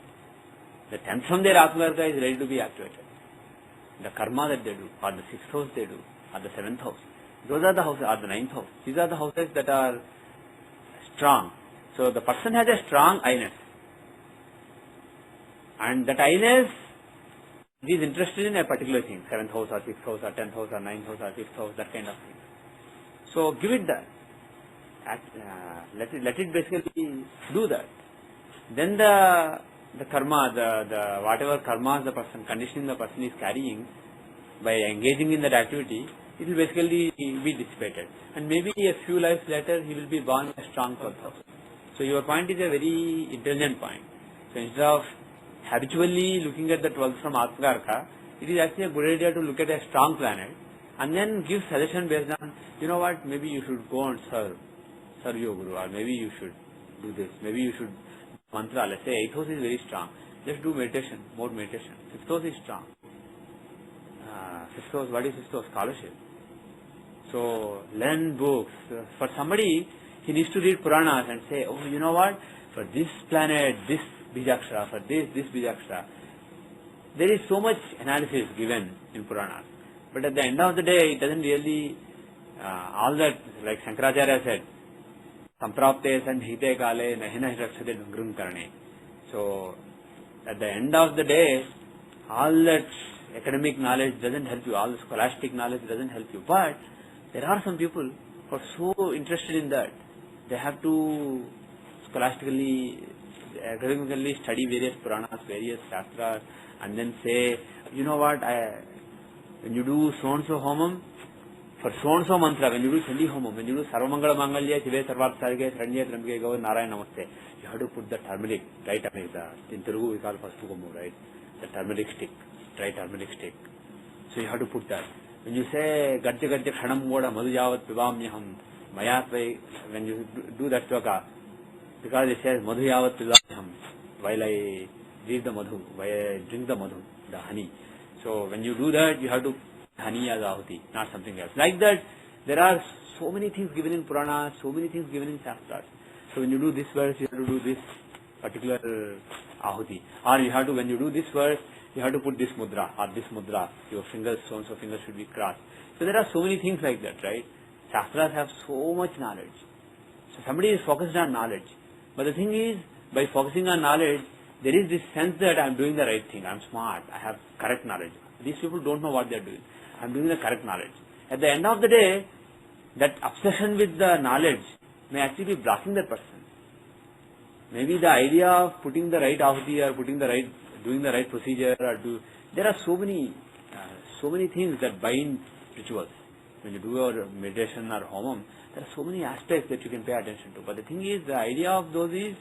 The 10th from their Atmakarka is ready to be activated. The karma that they do, or the 6th house they do, or the 7th house. Those are the houses, or the 9th house. These are the houses that are strong. So the person has a strong I-ness. And that I-ness is interested in a particular thing, 7th house or 6th house or 10th house or 9th house or 5th house, that kind of thing. So give it that. Let it basically do that. Then the karma, the whatever karma the person, conditioning the person is carrying, by engaging in that activity, it will basically be dissipated. And maybe a few lives later, he will be born a strong 12th house. So your point is a very intelligent point. So instead of habitually looking at the 12th from Atmakarka, it is actually a good idea to look at a strong planet and then give suggestion based on, you know what, maybe you should go and serve your Guru, or maybe you should do this, maybe you should mantra. Let's say 8th house is very strong, just do meditation, more meditation. 5th house is strong. 5th house, what is 5th house? Scholarship. So learn books. For somebody, he needs to read Puranas and say, oh, you know what, for this planet, this Bijakshara, for this Bijakshara. There is so much analysis given in Puranas. But at the end of the day, it doesn't really, all that, like Shankaracharya said, Samprapte sanhite kale nahina rakshate dungrun karne. So, at the end of the day, all that academic knowledge doesn't help you, all the scholastic knowledge doesn't help you. But there are some people who are so interested in that, they have to scholastically, academically study various Puranas, various Shastras, and then say, you know what, when you do so-and-so homam, for so-and-so mantra, when you do Chandi homam, when you do Sarvamangala Mangalya, Shive Sarvat Sarge, Saranye Trambike Gaur, Narayana Namaste, you have to put the turmeric, right? In Telugu we call Pastukomu, right? The turmeric stick, dry turmeric stick. So you have to put that. When you say Gadja Gadja Khanam Moda Madhujavat Pibamyaham, Mayatve, when you do that sloka, because it says Madhujavat Pibamyaham, while I read the Madhu, while I drink the Madhu, the honey. So when you do that, you have to honey as ahuti, not something else. Like that, there are so many things given in Purana, so many things given in Shastras. So when you do this verse, you have to do this particular ahuti. Or you have to, when you do this verse, you have to put this mudra or this mudra. Your fingers, so-and-so fingers should be crossed. So there are so many things like that, right? Shastras have so much knowledge. So somebody is focused on knowledge. But the thing is, by focusing on knowledge, there is this sense that I am doing the right thing, I am smart, I have correct knowledge. These people don't know what they are doing. I am doing the correct knowledge. At the end of the day, that obsession with the knowledge may actually be blocking that person. Maybe the idea of putting the right ahuti or doing the right procedure, there are so many things that bind rituals. When you do your meditation or homam, there are so many aspects that you can pay attention to. But the thing is, the idea of those is,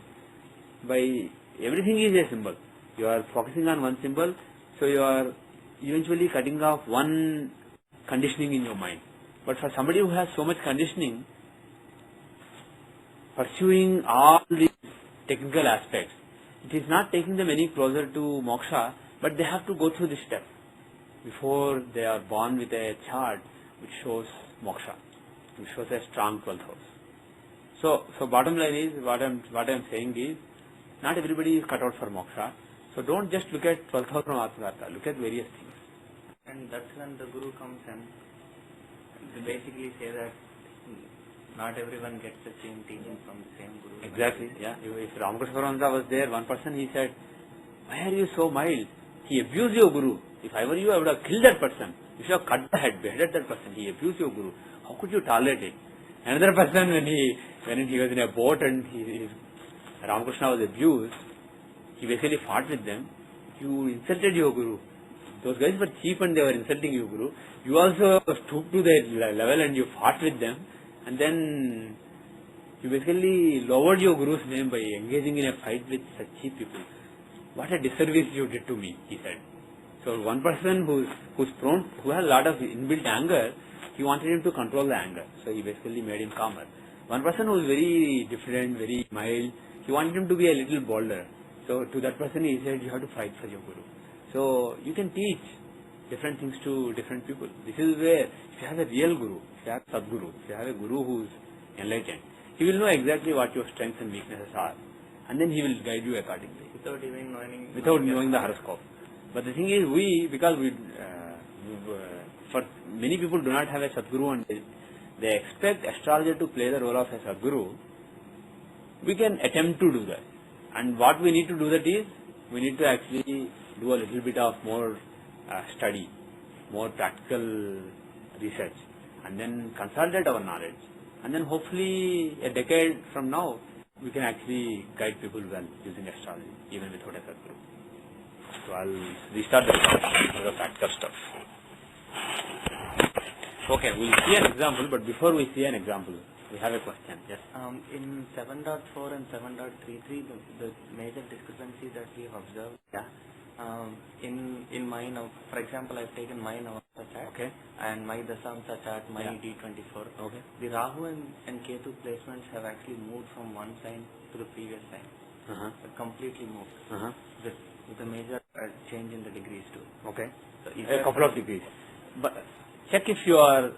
everything is a symbol. You are focusing on one symbol, so you are eventually cutting off one conditioning in your mind. But for somebody who has so much conditioning, pursuing all these technical aspects, it is not taking them any closer to moksha, but they have to go through this step before they are born with a chart which shows moksha, which shows a strong 12th house. So bottom line is, what I'm saying is, not everybody is cut out for moksha. So don't just look at 12th house from Atmakarka, look at various things. And that's when the Guru comes in. They basically say that not everyone gets the same teaching from the same Guru. Exactly, yeah. If Ramakrishna Paramhansa was there, one person he said, why are you so mild? He abused your Guru. If I were you, I would have killed that person. You should have cut the head, beheaded that person. He abused your Guru. How could you tolerate it? Another person, when he was in a boat and Ramakrishna was abused, he basically fought with them. You insulted your Guru. Those guys were cheap and they were insulting your Guru. You also stooped to their level and you fought with them. And then you basically lowered your Guru's name by engaging in a fight with such cheap people. What a disservice you did to me, he said. So one person who has a lot of inbuilt anger, he wanted him to control the anger. So he basically made him calmer. One person who is very different, very mild, he wanted him to be a little bolder. So to that person he said, you have to fight for your Guru. So you can teach different things to different people. This is where, if you have a real Guru, if you have a Sadguru, if you have a Guru who is enlightened, he will know exactly what your strengths and weaknesses are. And then he will guide you accordingly. Without knowing the horoscope. But the thing is, because for many people do not have a Sadguru and they expect astrologer to play the role of a Sadguru, we can attempt to do that. And what we need to do that is, we need to actually do a little bit of more study, more practical research, and then consolidate our knowledge. And then hopefully a decade from now, we can actually guide people well using astrology, even without a Sadguru. So I'll restart the practical stuff. Okay, we'll see an example, but before we see an example, we have a question. Yes? In 7.4 and 7.33, the major discrepancy that we have observed, in my now, for example, I've taken my Navamsa chart, Okay. and my Dasamsa chart, my D24. Okay. The Rahu and Ketu placements have actually moved from one sign to the previous sign. Completely moved. With a major change in the degrees too. Okay. So A couple of degrees. But check if you are,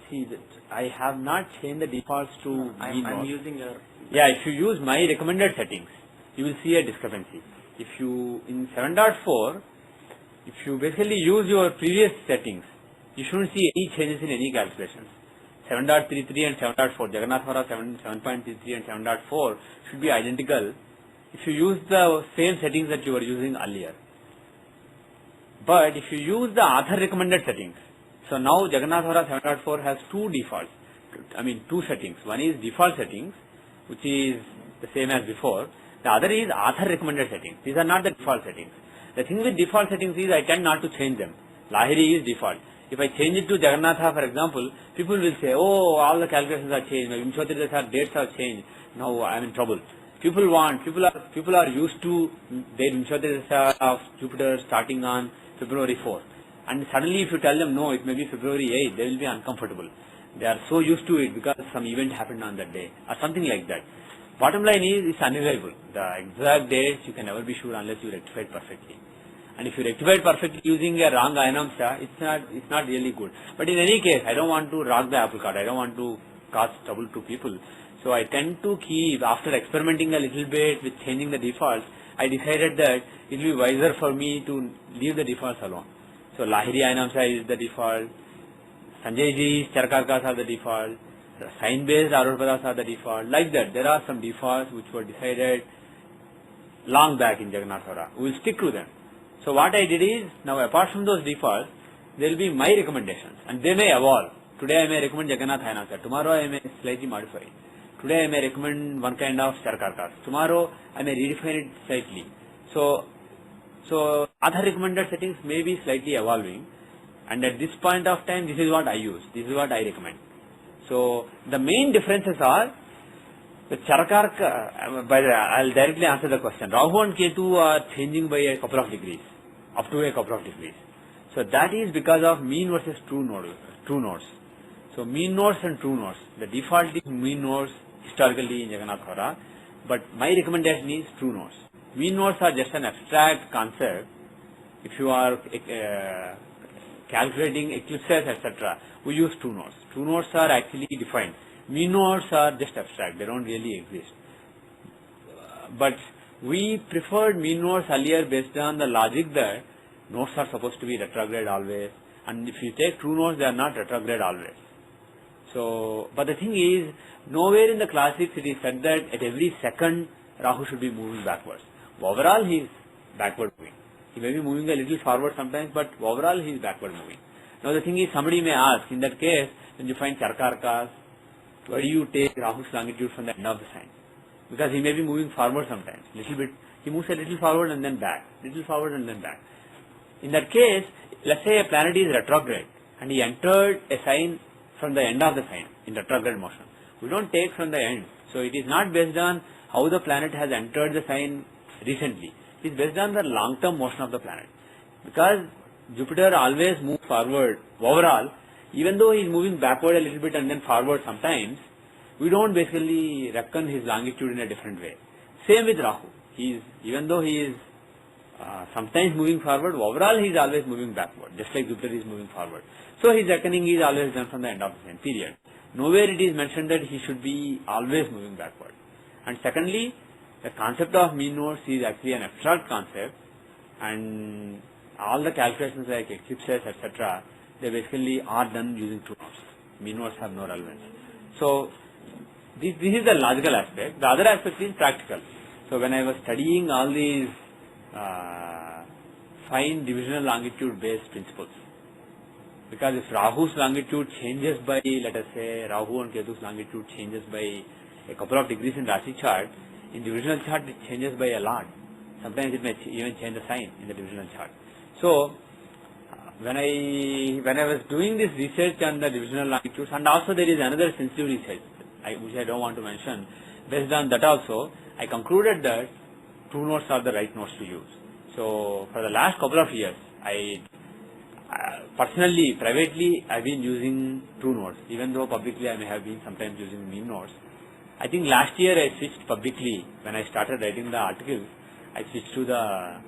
see that I have not changed the defaults to I'm using your... Yeah, if you use my recommended settings, you will see a discrepancy. If you, in 7.4, if you basically use your previous settings, you shouldn't see any changes in any calculations. 7.33 and 7.4, Jagannath Hora 7.33 and 7.4 should be identical if you use the same settings that you were using earlier. But if you use the author recommended settings, so now Jagannath Hora 7.4 has two defaults, two settings. One is default settings, which is the same as before. The other is author recommended settings. These are not the default settings. The thing with default settings is I tend not to change them. Lahiri is default. If I change it to Jagannatha, for example, people will say, oh, all the calculations are changed, my Vimshottridasa dates have changed, now I am in trouble. People are used to their Vimshottridasa of Jupiter starting on February 4th. And suddenly if you tell them, no, it may be February 8th, they will be uncomfortable. They are so used to it because some event happened on that day, or something like that. Bottom line is, it's unreliable. The exact dates you can never be sure unless you rectify it perfectly. And if you rectify it perfectly using a wrong Ayanamsha, it's not really good. But in any case, I don't want to rock the apple cart. I don't want to cause trouble to people. So I tend to keep, after experimenting a little bit with changing the defaults, I decided that it will be wiser for me to leave the defaults alone. So Lahiri Ayanamsha is the default, Sanjay Ji's Charakarkas are the default, the sign-based Arorpadas are the default. Like that, there are some defaults which were decided long back in Jagannath Hora. We will stick to them. So what I did is, now apart from those defaults, there will be my recommendations, and they may evolve. Today I may recommend Jagannath Ayanamsha. Tomorrow I may slightly modify it. Today I may recommend one kind of Charakarkas. Tomorrow I may redefine it slightly. So other recommended settings may be slightly evolving, and at this point of time, this is what I use. This is what I recommend. So the main differences are the Charakarka. I'll directly answer the question. Rahu and Ketu are changing by a couple of degrees, up to a couple of degrees. So that is because of mean versus true nodes. So mean nodes and true nodes. The default is mean nodes historically in Jagannath Hora, but my recommendation is true nodes. Mean nodes are just an abstract concept. If you are calculating eclipses, etc., we use true nodes. True nodes are actually defined. Mean nodes are just abstract. They don't really exist. But we preferred mean nodes earlier based on the logic that nodes are supposed to be retrograde always. And if you take true nodes, they are not retrograde always. So, but the thing is, nowhere in the classics it is said that at every second Rahu should be moving backwards. Overall, he is backward moving. He may be moving a little forward sometimes, but overall he is backward moving. Now the thing is, somebody may ask, in that case, when you find Charkarkas, why do you take Rahu's longitude from the end of the sign? Because he may be moving forward sometimes, little bit. He moves a little forward and then back, little forward and then back. In that case, let's say a planet is retrograde and he entered a sign from the end of the sign in retrograde motion. We don't take from the end. So it is not based on how the planet has entered the sign recently. It is based on the long-term motion of the planet. Because Jupiter always moves forward overall, even though he is moving backward a little bit and then forward sometimes, we don't basically reckon his longitude in a different way. Same with Rahu. Even though he is sometimes moving forward, overall he is always moving backward, just like Jupiter is moving forward. So his reckoning is always done from the end of the same period. Nowhere it is mentioned that he should be always moving backward. And secondly, the concept of mean nodes is actually an abstract concept, and all the calculations like eclipses, etc., they basically are done using true nodes. Mean nodes have no relevance. So this is the logical aspect. The other aspect is practical. So when I was studying all these fine divisional longitude based principles, because if Rahu's longitude changes by, let us say, Rahu and Ketu's longitude changes by a couple of degrees in Rashi chart, in divisional chart it changes by a lot. Sometimes it may even change the sign in the divisional chart. So when I was doing this research on the divisional longitudes, and also there is another sensitive research which I don't want to mention, based on that also, I concluded that true nodes are the right nodes to use. So for the last couple of years, personally, privately, I've been using true nodes, even though publicly I may have been sometimes using mean nodes. I think last year I switched publicly. When I started writing the articles, I switched to the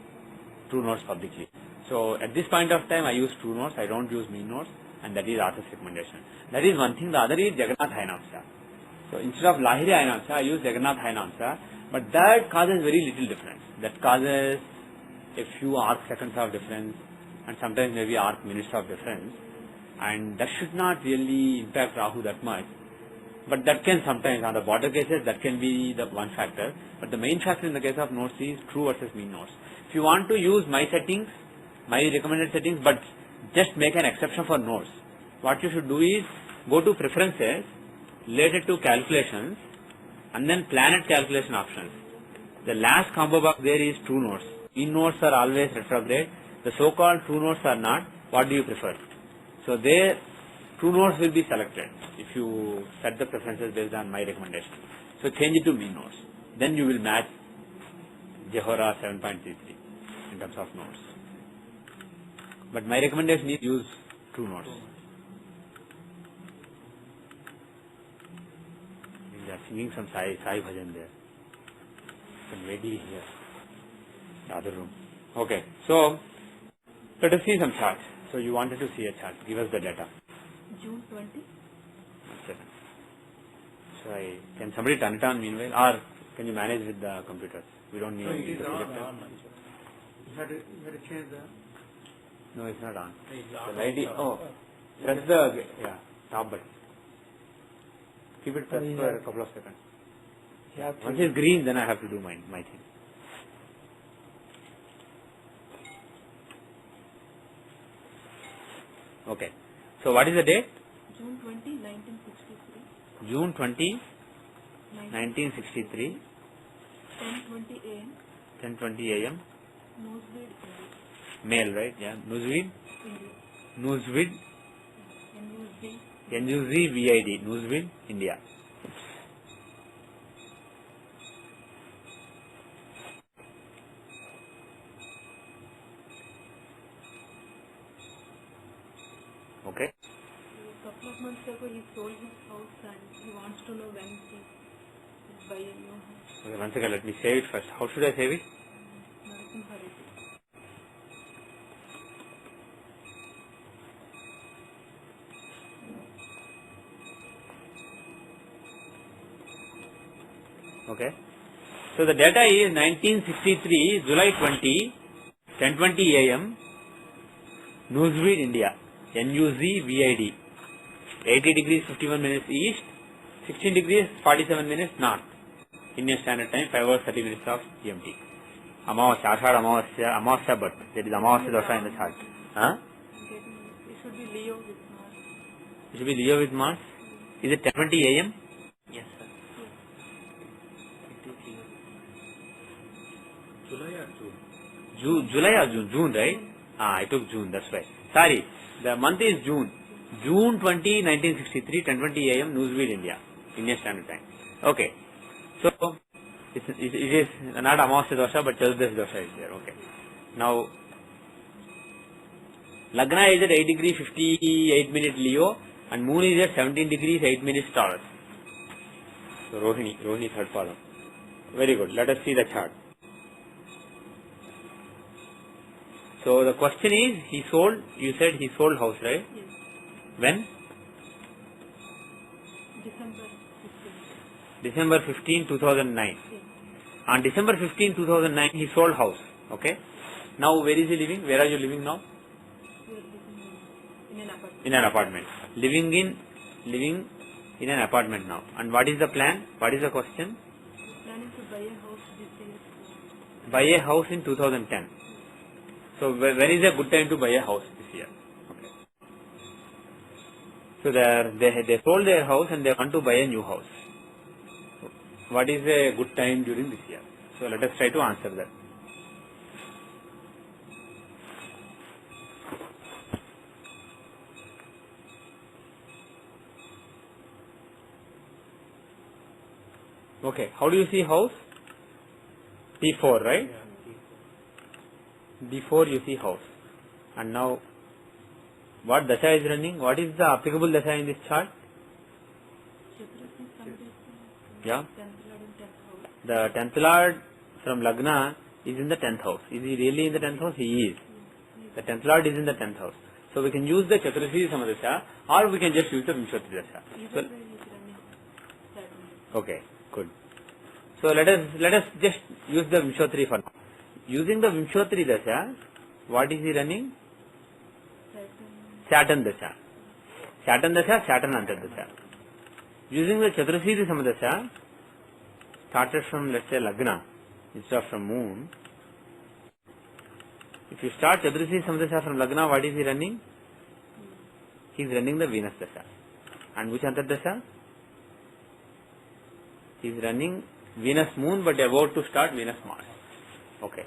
true nodes publicly. So at this point of time, I use true nodes, I don't use mean nodes, and that is author's recommendation. That is one thing. The other is Jagannath Hayanamsa. So instead of Lahiri Hayanamsa, I use Jagannath Hayanamsa, but that causes very little difference. That causes a few arc seconds of difference, and sometimes maybe arc minutes of difference, and that should not really impact Rahu that much. But that can sometimes, on the border cases, that can be the one factor. But the main factor in the case of nodes is true versus mean nodes. If you want to use my settings, my recommended settings, but just make an exception for nodes, what you should do is go to preferences, related to calculations, and then planet calculation options. The last combo box there is true nodes. Mean nodes are always retrograde. The so-called true nodes are not. What do you prefer? So there, true nodes will be selected if you set the preferences based on my recommendation. So change it to mean nodes. Then you will match Jehora 7.33 in terms of nodes. But my recommendation is use true nodes. They are singing some Sai Bhajan there. Some lady here. The other room. Okay. So let us see some charts. So you wanted to see a chart. Give us the data. June 20. 1 second. So can somebody turn it on meanwhile, or can you manage with the computers? We don't need No, it is the projector. on. You had to change the... No, it's not on. It's The on. light is, press the, top button. Keep it pressed for a couple of seconds. Once it's green, then I have to do my thing. Okay. So what is the date? June 20, 1963. June 20, 1963, 10:20 a.m. 10:20 a.m. Newsweed, Mail, right? Yeah. Newsweed. India. Newsweed. NUSB. NUZVID. Newsweed, India. Okay. A couple of months ago, he sold his house and he wants to know when he will buy a new house. Okay, one second, let me save it first. How should I save it? Narasimha Reddy. Okay. So the data is 1963, July 20, 10:20 a.m. Newsweed, India. NUZVID. 80 degrees 51 minutes east, 16 degrees 47 minutes north. Indian Standard Time, 5 hours 30 minutes of GMT. Amavasya, Ashadha Amavasya birth. There is Amavasya dosha in the chart. Huh? It should be Leo with Mars. It should be Leo with Mars. Is it 10:20 a.m.? Yes, sir. It is Leo. July or June? July or June? June, right? I took June, that's why. Sorry, the month is June. June 20, 1963, 10:20 a.m. Newsweek, India. Indian Standard Time. Okay. So, it is not Amavasya dosha, but Chaturdashi dosha is there. Okay. Now, Lagna is at 8 degrees 58 minutes Leo, and Moon is at 17 degrees 8 minutes Taurus. So, Rohini third column. Very good. Let us see the chart. So, the question is, you said he sold house, right? Yes. When? December 15. December 15, 2009. Yes. On December 15, 2009, he sold house. Okay. Now, where is he living? Where are you living now? We are living in an apartment. In an apartment. Living in an apartment now. And what is the plan? What is the question? Planning to buy a house this year. Buy a house in 2010. So, when is a good time to buy a house this year? Okay. So, they sold their house and they want to buy a new house. What is a good time during this year? So, let us try to answer that. Okay, how do you see house? P4, right? D4 you see house. And now, what dasha is running? What is the applicable dasha in this chart? Chaturdashi Samvit. Yeah. 10th Lord in 10th house. The 10th Lord from Lagna is in the 10th house. Is he really in the 10th house? He is. The 10th Lord is in the 10th house. So we can use the Chaturdashi Samadasha, or we can just use the Vimshatri Dasha. So, Either way he is running Saturn. okay, good. So let us just use the Vimshatri for now. Using the Vimshatri Dasha, what is he running? Saturn Dasha. Saturn Dasha, Saturn Antardasha. Using the Chaturdashi Samadasha, started from, let's say, Lagna, instead of from Moon. If you start Chaturdashi Samadasha from Lagna, what is he running? He is running the Venus Dasha. And which Antardasha? He is running Venus Moon, but about to start Venus Mars. Okay.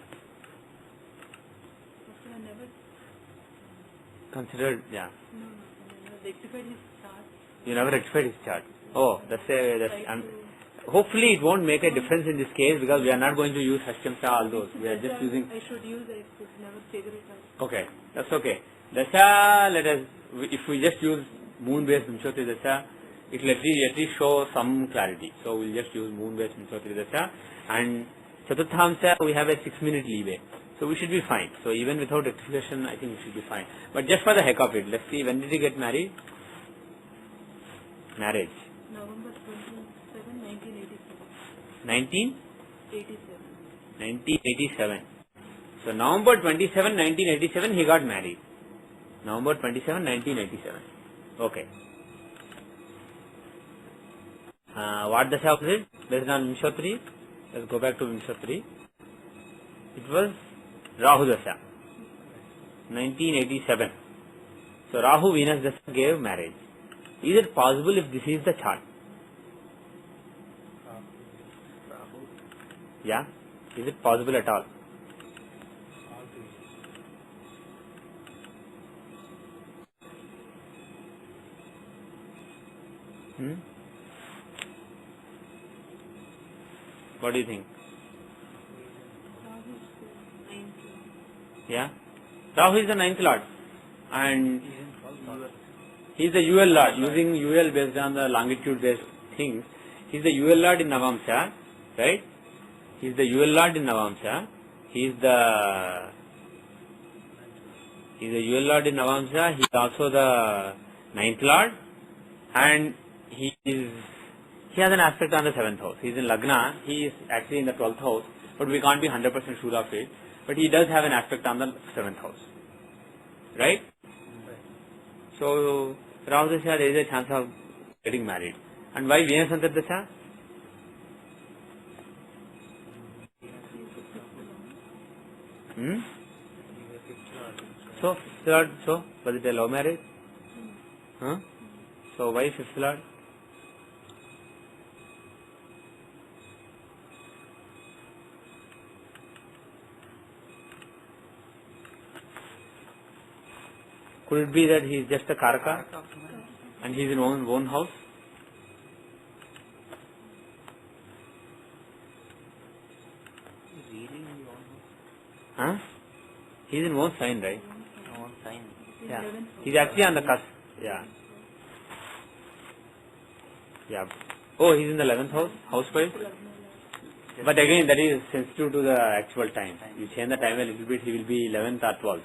I never, Considered, yeah. no, I never rectified his chart. You never rectified his chart. Oh, hopefully it won't make a difference in this case, because we are not going to use Hashkamsa, all those. We are just using. I should use it. I could never figure it out. Okay, that's okay. Dasha, if we just use moon-based Vimshatri Dasha, it will at least show some clarity. So we'll just use moon-based Vimshatri Dasha. And Chaturthamsa, we have a 6-minute leeway. So we should be fine. So even without rectification, I think we should be fine. But just for the heck of it, let's see, when did he get married? Marriage. November 27, 1987. 1987. 87. So November 27, 1987, he got married. November 27, 1987. Okay. What dasha was it? Based on Vimshatri. Let's go back to Vimshatri. It was Rahu dasha. 1987. So Rahu Venus dasha gave marriage. Is it possible if this is the chart? Yeah? Is it possible at all? What do you think? Yeah? Rahu is the 9th Lord. And he is the UL Lord. Using UL based on the longitude based things. He is the UL Lord in Navamsa. Right? He is the UL Lord in Navamsa. He is the UL Lord in Navamsa. He is also the 9th Lord. And he has an aspect on the 7th house. He is in Lagna. He is actually in the 12th house. But we can't be 100% sure of it. But he does have an aspect on the 7th house. Right? So, Rahu Dasha, there is a chance of getting married. And why Venus Antardasha? Hmm? He was fifth lord. So, fifth lord, so, was it a love marriage? Huh? So, why fifth lord? Could it be that he is just a Karaka and he is in own house? Really in the own Huh? He is in own sign, right? own sign. Yeah. He is actually on the cusp. Yeah. Yeah. Oh, he is in the 11th house, housewise. But again, that is sensitive to the actual time. You change the time a little bit, he will be 11th or 12th.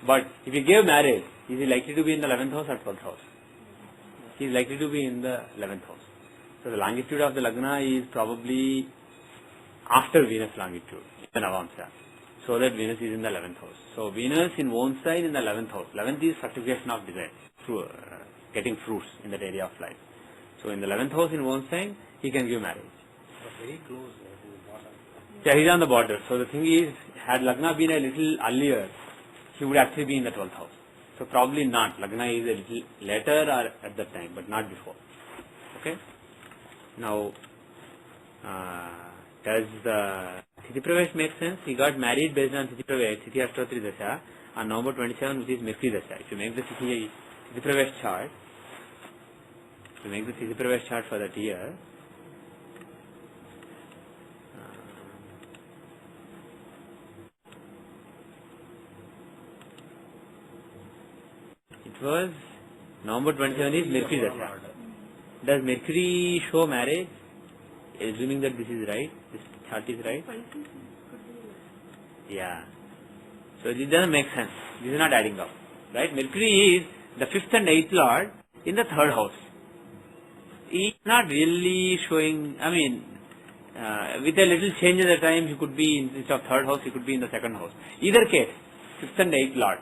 But if you give marriage, is he likely to be in the 11th house or 12th house? He is likely to be in the 11th house. So the longitude of the Lagna is probably after Venus longitude, in Navamsa. So that Venus is in the 11th house. So Venus in one sign in the 11th house. 11th is fructification of desire, through getting fruits in that area of life. So in the 11th house in one sign, he can give marriage. But very close to the bottom. Yeah, he's on the border. So the thing is, had Lagna been a little earlier, he would actually be in the 12th house. So probably not. Lagna is a little later or at that time, but not before. Okay? Now, does the Tithi Pravesh make sense? He got married based on Tithi Pravesh, Tithi Ashtotri Dasha, on November 27, which is Mercury Dasha. If you make the Tithi Pravesh chart, if you make the Tithi Pravesh chart for that year, it was November 27 is Mercury Dasha. Does Mercury show marriage? Assuming that this is right, this chart is right? Yeah. So it doesn't make sense. This is not adding up. Right? Mercury is the 5th and 8th lord in the 3rd house. He is not really showing, I mean, with a little change at the time, he could be instead of 3rd house, he could be in the 2nd house. Either case, 5th and 8th lord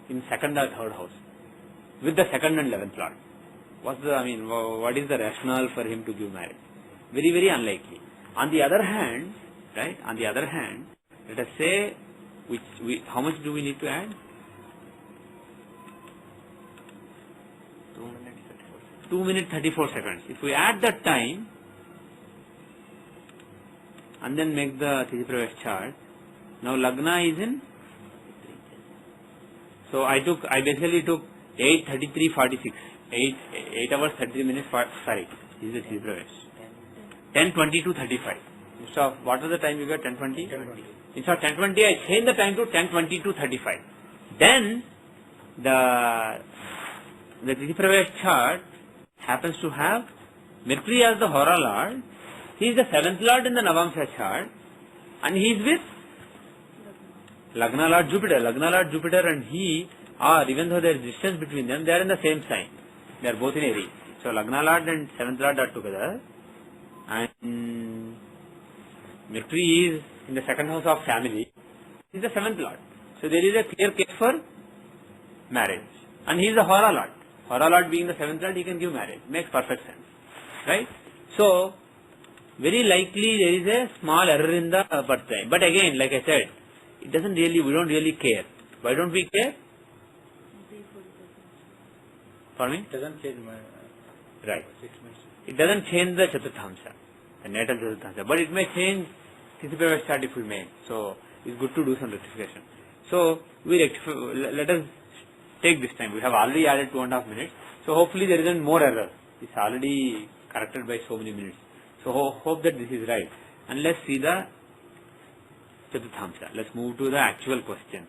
in 2nd or 3rd house with the 2nd and 11th lord. What is the rationale for him to give marriage? Very, very unlikely. On the other hand, right, let us say, how much do we need to add? 2 minutes 34 seconds. If we add that time and then make the Tithi Pravesh chart, now Lagna is in. So I basically took 8:33:46. 8 hours 33 minutes. Sorry, this is the Tithi Pravesh. 10:22:35. Instead of what was the time you got? 10:20. 10:20. Instead of 10:20, I changed the time to 10:22:35. Then the Tithi Pravesh chart happens to have Mercury as the Hora Lord. He is the 7th Lord in the Navamsa chart, and he is with Lagna Lord Jupiter. Lagna Lord Jupiter and he are, even though there is distance between them, they are in the same sign. They are both in Aries. So Lagna Lord and 7th Lord are together, and Mercury is in the 2nd house of family. He is the 7th Lord. So there is a clear case for marriage. And he is the Hora Lord. Hora Lord being the 7th Lord, he can give marriage. Makes perfect sense. Right? So, very likely there is a small error in the birth time. But again, like I said, we don't really care. Why don't we care? For me? It doesn't change my Right. 6 minutes. It doesn't change the Chaturthamsa, the natal Chaturthamsa. But it may change Tithi Pravesh chart if we may. So, it's good to do some rectification. So, let us take this time. We have already added 2.5 minutes. So, hopefully there isn't more error. It's already corrected by so many minutes. So, hope that this is right. And let's see the Chaturthamsa. Let's move to the actual question.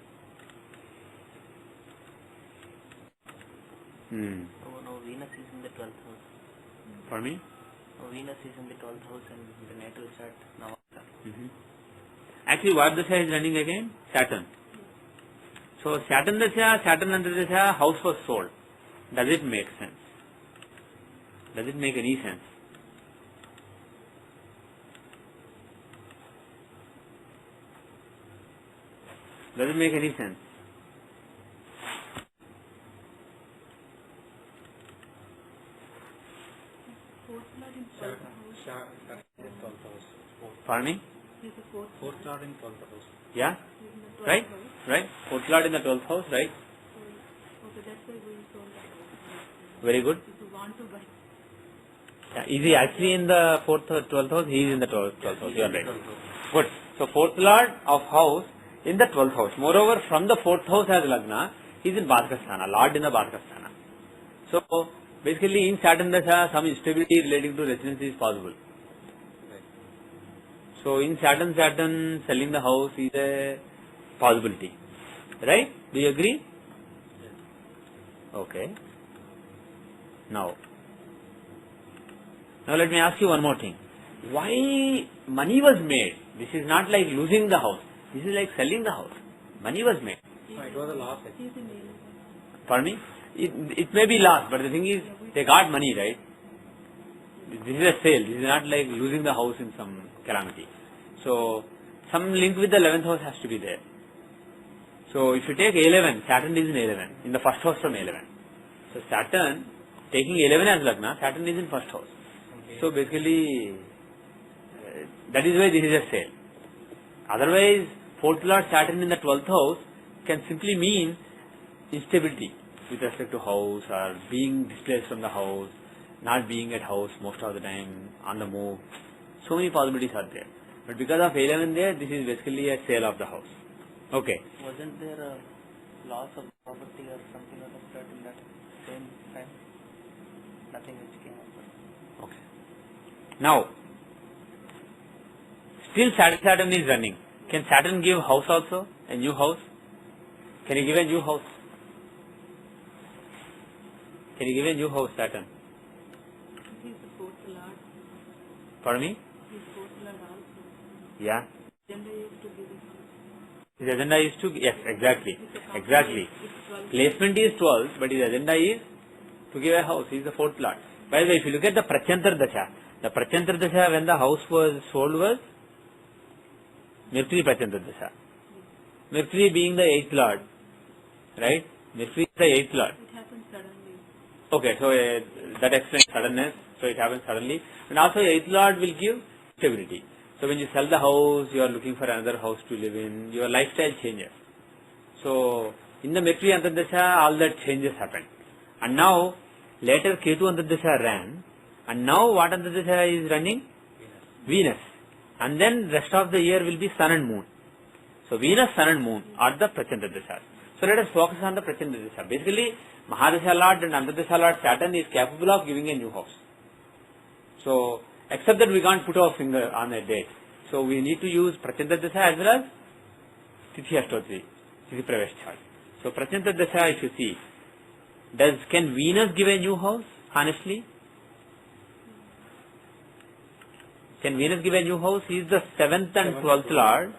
Oh no, Venus is in the 12th house. For me? Oh, Venus is in the 12th house and the natal chart Navamsa. Actually, what Dasha is running again? Saturn. So, Saturn Antardasha, house was sold. Does it make sense? Does it make any sense? Does it make any sense? Pardon me? He's the fourth. Fourth lord in 12th house. Yeah? He's in the right? house. Right? Fourth lord in the 12th house, right? Okay, that's why we sold that. Very good. If you want to buy. Yeah, is he actually in the 4th or 12th house? He is in the 12th house. You are right. Good. So fourth lord of house in the 12th house. Moreover, from the 4th house as Lagna, he is in Bhaskasthana, lord in the Bhaskasthana. So basically in Saturn Dasha, some instability relating to residency is possible. So in Saturn selling the house is a possibility. Right? Do you agree? Okay. Now let me ask you one more thing. Why money was made? This is not like losing the house. This is like selling the house. Money was made. No, it was a loss. He's in Male. Pardon me? It may be lost, but the thing is, they got money, right? This is a sale. This is not like losing the house in some calamity. So, some link with the 11th house has to be there. So, if you take 11, Saturn is in 11, in the first house from 11. So, Saturn, taking 11 as Lagna, Saturn is in first house. Okay. So, basically, that is why this is a sale. Otherwise, 4th lord Saturn in the 12th house can simply mean instability with respect to house or being displaced from the house, not being at house most of the time, on the move. So many possibilities are there. But because of 11 there, this is basically a sale of the house. Okay. Wasn't there a loss of property or something of that in that same time? Nothing which came up. Okay. Now, still Saturn is running. Can Saturn give house also? A new house? Can he give a new house? Can you give a new house, Saturn? He's the fourth lord. Pardon me? He's fourth lord also. Yeah. Agenda is to give a house. His agenda is to, yes, exactly. It's a company, Exactly. it's 12. Placement is 12, but his agenda is to give a house. He is the fourth lord. By the way, if you look at the Prachantar Dasha, when the house was sold was Mercury Prachantar Dasha. Mercury being the 8th lord, right? Mercury is the 8th lord. It happens suddenly. Okay, so that explains suddenness, so it happens suddenly. And also 8th lord will give stability. So when you sell the house, you are looking for another house to live in, your lifestyle changes. So in the Mercury Antardasha, all that changes happened. And now, later Ketu Antardasha ran, and now what Antardasha is running? Venus. And then rest of the year will be Sun and Moon. So Venus, Sun and Moon are the Prachantar Dashas. So let us focus on the Prachantar Dasha. Basically, Mahadasha Lord and Antardasha Lord Saturn is capable of giving a new house. So, except that we can't put our finger on a date. So we need to use Prachantar Dasha as well as Tithi Ashtotri, Tithi Pravesh chart. So Prachantar Dasha, if you see, can Venus give a new house? Honestly? Can Venus give a new house? He is the 7th and 12th Lord.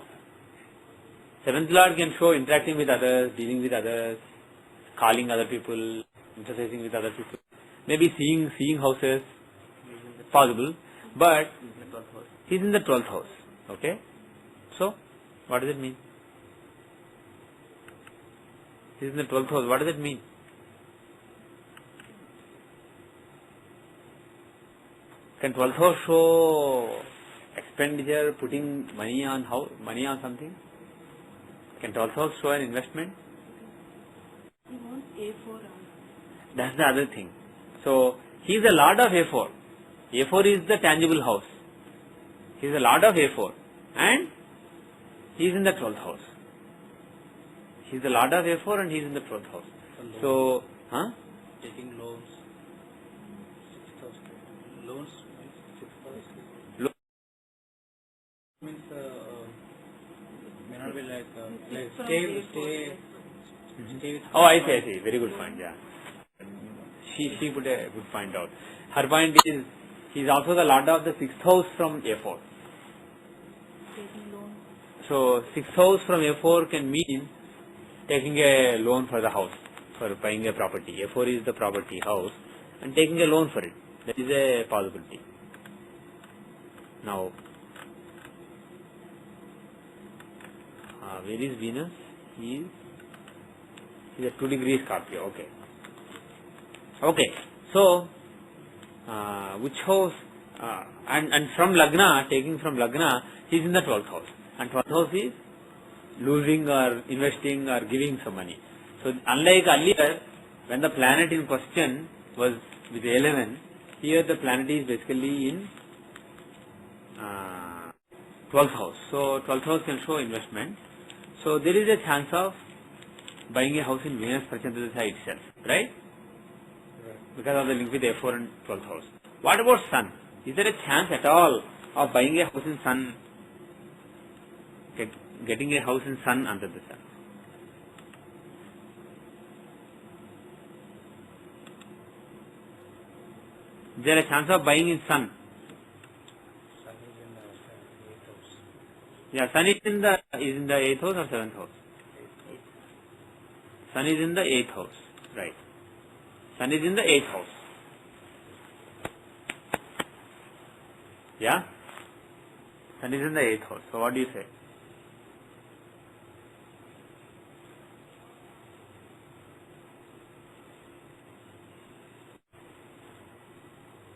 7th Lord can show interacting with others, dealing with others, calling other people, interfacing with other people, maybe seeing houses, possible, but he is in the 12th house. Okay? So, what does it mean? He is in the 12th house. What does it mean? Can 12th house show expenditure, putting money on something? Can 12th house show an investment? He wants A4 also. That's the other thing. So, he is the lord of A4. A4 is the tangible house. He is the lord of A4. And he is in the 12th house. He is the lord of A4 and he is in the 12th house. So, Taking loans. 6,000. Loans means 6,000. Means may not be like stay with. oh, I see. Very good point, yeah. She put a good point out. Her point is, he is also the lord of the 6th house from A4. Taking loan. So, 6th house from A4 can mean taking a loan for the house, for buying a property. A4 is the property house and taking a loan for it. That is a possibility. Now, where is Venus? He is at 2 degrees Scorpio. Okay. Okay. So, which house? And from Lagna, taking from Lagna, he is in the 12th house. And 12th house is losing or investing or giving some money. So unlike earlier, when the planet in question was with 11, here the planet is basically in 12th house. So 12th house can show investment. So there is a chance of buying a house in Venus Prachanta Dasha itself, right? Because of the link with A4 and 12th house. What about Sun? Is there a chance at all of buying a house in Sun, getting a house in Sun under the Sun? Is there a chance of buying in Sun? Sun is in the 8th house. Yeah, Sun is in the 8th house or 7th house? Sun is in the 8th house, right? Sun is in the 8th house. Yeah? Sun is in the 8th house. So what do you say?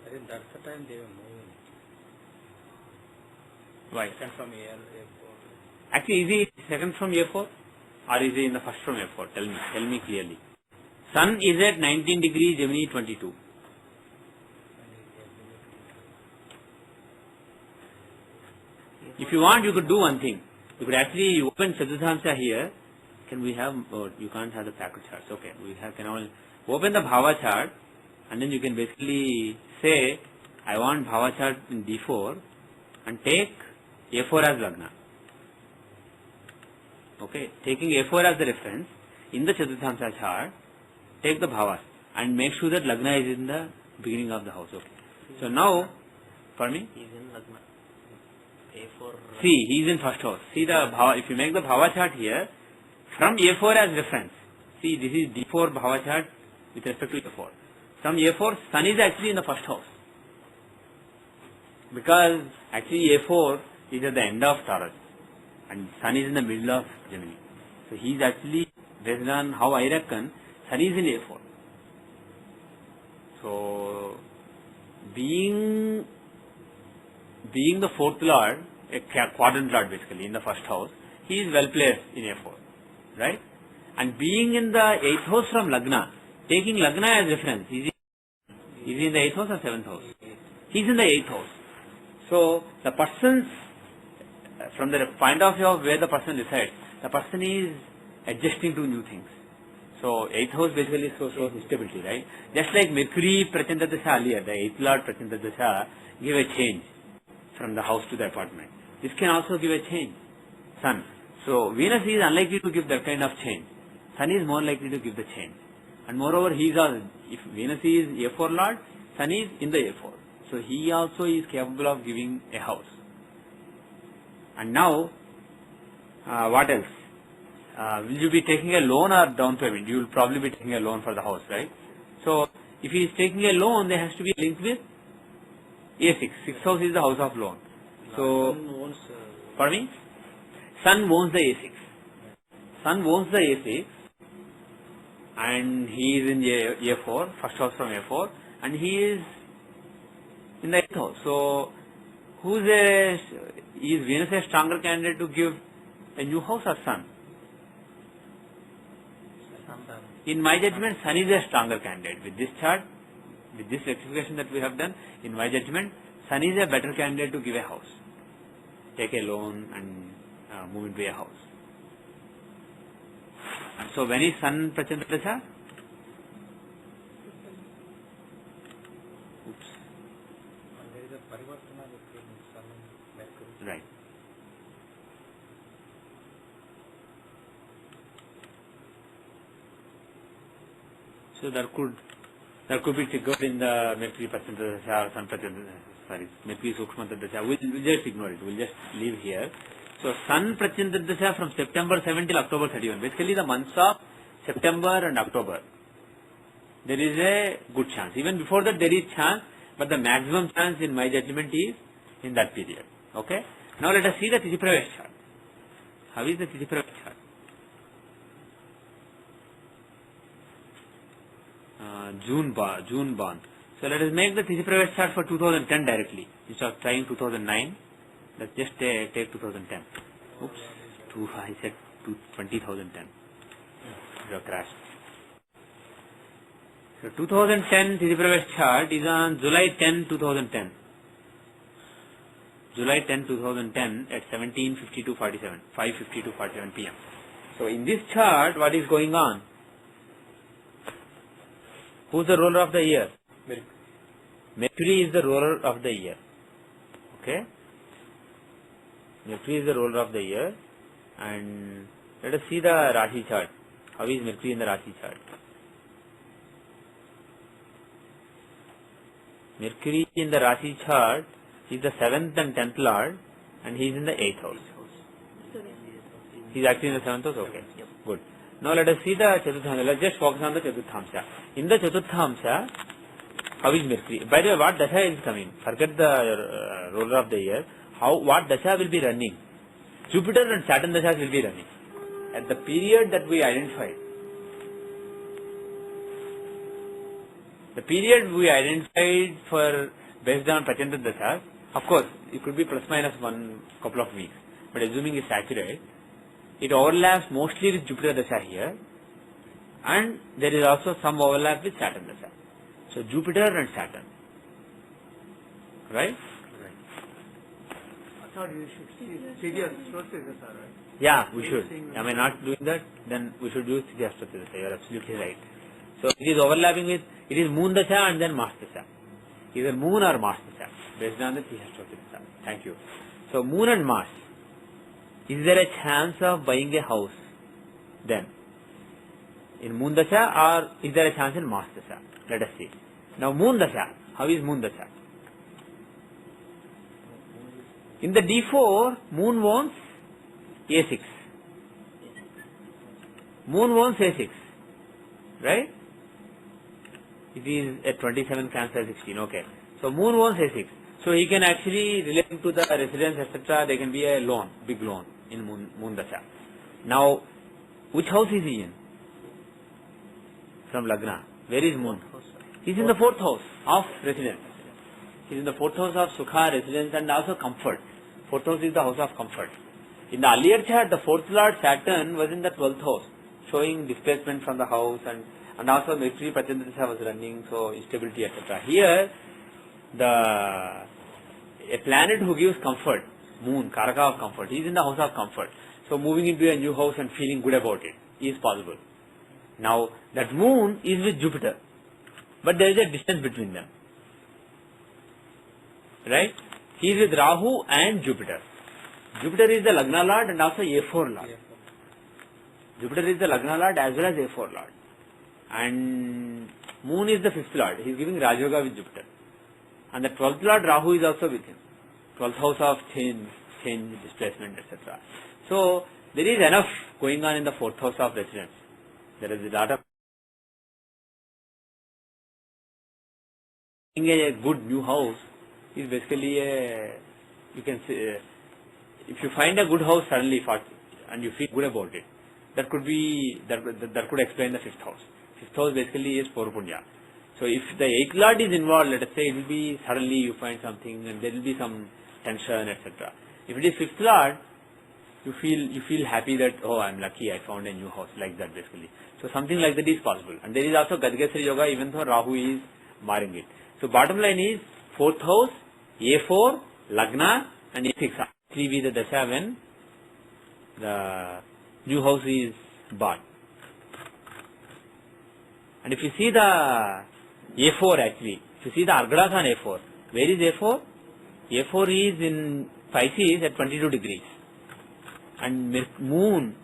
I think that's the time they were moving. Why? Second from A4. Actually, is he second from A4 or is he in the first from A4? Tell me clearly. Sun is at 19 degrees Gemini 22. If you want, you could do one thing. You could actually open Chaturthamsa here. Can we have, you can't have the package charts. Okay, can all open the Bhava chart and then you can basically say, I want Bhava chart in D4 and take A4 as Lagna. Okay, taking A4 as the reference, in the Chaturthamsa chart, take the Bhavas and make sure that Lagna is in the beginning of the house. Okay. So now, pardon me? He's in Lagna. A4. See, he is in first house. See the Bhava, if you make the Bhava chart here, from A4 as reference, see this is D4 Bhava chart with respect to A4. From A4, Sun is actually in the first house. Because actually A4 is at the end of Taurus and Sun is in the middle of Gemini. So he is actually, based on how I reckon, Sun is in A4. So, being the fourth lord, a quadrant lord basically in the first house, he is well placed in A4, right? And being in the 8th house from Lagna, taking Lagna as reference, is he in the 8th house or 7th house? He is in the 8th house. So, the person's, from the point of view of where the person resides, the person is adjusting to new things. So, 8th house basically shows stability, right? Just like Mercury Prachanta Dasha earlier, the 8th lord Prachanta Dasha give a change from the house to the apartment. This can also give a change. Sun. So, Venus is unlikely to give that kind of change. Sun is more likely to give the change. And moreover, if Venus is A4 lord, Sun is in the A4. So, he also is capable of giving a house. And now, what else? Will you be taking a loan or down payment? You will probably be taking a loan for the house, right? So, if he is taking a loan, there has to be a link with A6. 6th house is the house of loan. So, pardon me? Sun owns the A6. Sun owns the A6 and he is in A4, first house from A4, and he is in the 8th house. So, is Venus a stronger candidate to give a new house or Sun? In my judgment, Sun is a stronger candidate. With this chart, with this rectification that we have done, in my judgment, Sun is a better candidate to give a house. Take a loan and move into a house. So when is Sun Prachanta Dasha? Oops. There is a parivartana between Sun and Mercury. Right. So there could be triggered in the Mercury Prachanta Dasha or Sun Prachanta Dasha. Sorry, Mercury Sukshmanta Dasha. We'll just ignore it. We'll just leave here. So Sun Prachanta Dasha from September 7 till October 31. Basically the months of September and October. There is a good chance. Even before that there is chance, but the maximum chance in my judgment is in that period. Okay. Now let us see the Tithi Pravesh chart. How is the Tithi Pravesh chart? June born. So let us make the Tithi Pravesh chart for 2010 directly instead of trying 2009. Let's just take 2010. Oops, I said 2010. You have crashed. So 2010 Tithi Pravesh chart is on July 10, 2010. July 10, 2010 at 17:52:47, 5:52:47 p.m. So in this chart, what is going on? Who's the ruler of the year? Mercury is the ruler of the year. Okay? Mercury is the ruler of the year. And let us see the Rashi chart. How is Mercury in the Rashi chart? Mercury in the Rashi chart is the 7th and 10th lord, and he is in the 8th house. He is actually in the 7th house? Okay. Good. Now let us see the Chaturthamsa. Let's just focus on the Chaturthamsa. In the Chaturthamsa, how is Mercury? By the way, what dasha is coming? Forget the ruler of the year. What dasha will be running? Jupiter and Saturn dashas will be running. At the period that we identified. The period we identified for based on Prachanda dashas, of course, it could be plus minus one couple of weeks. But assuming it's accurate, it overlaps mostly with Jupiter dasha here, and there is also some overlap with Saturn dasha. So Jupiter and Saturn, right? I thought you should see the astrology, right? Yeah, we should. Am I not doing that? Then we should use the astrology. You are absolutely right. So it is overlapping with, it is Moon dasha and then Mars dasha. Either Moon or Mars dasha, based on the astrology. Thank you. So Moon and Mars. Is there a chance of buying a house then? In Moon dasha, or is there a chance in Mars dasha? Let us see. Now Moon dasha. How is Moon dasha? In the D4, Moon owns A6. Moon owns A6. Right? It is at 27 Cancer 16. Okay. So Moon owns A6. So he can actually relate to the residence, etc. There can be a loan, big loan in Moon dasha. Now, which house is he in? From Lagna. Where is Moon? He is in the 4th house of residence. He is in the 4th house of Sukha, residence, and also comfort. 4th house is the house of comfort. In the earlier chart, the 4th lord Saturn was in the 12th house, showing displacement from the house, and also Mercury Prachanda dasha was running, so instability, etc. Here, a planet who gives comfort, Moon, Karaka of comfort, he is in the house of comfort. So moving into a new house and feeling good about it is possible. Now, that Moon is with Jupiter, but there is a distance between them. Right? He is with Rahu and Jupiter. Jupiter is the Lagna Lord and also A4 Lord. Jupiter is the Lagna Lord as well as A4 Lord. And Moon is the 5th Lord. He is giving Rajoga with Jupiter. And the 12th Lord Rahu is also with him. 12th house of change, displacement, etc. So, there is enough going on in the 4th house of residence. There is a lot of a good new house is basically you can say, if you find a good house suddenly and you feel good about it, that could explain the 5th house. 5th house basically is Purpunya. So if the 8th lord is involved, let us say it will be suddenly you find something and there will be some tension, etc. If it is 5th lord, you feel happy that, oh, I am lucky, I found a new house, like that basically. So something like that is possible. And there is also Gadgesari Yoga, even though Rahu is marring it. So bottom line is 4th house, A4, Lagna and A6 actually be the dasha when the new house is bought. And if you see the A4 actually, if you see the Argadas on A4, where is A4? A4 is in Pisces at 22 degrees. And Moon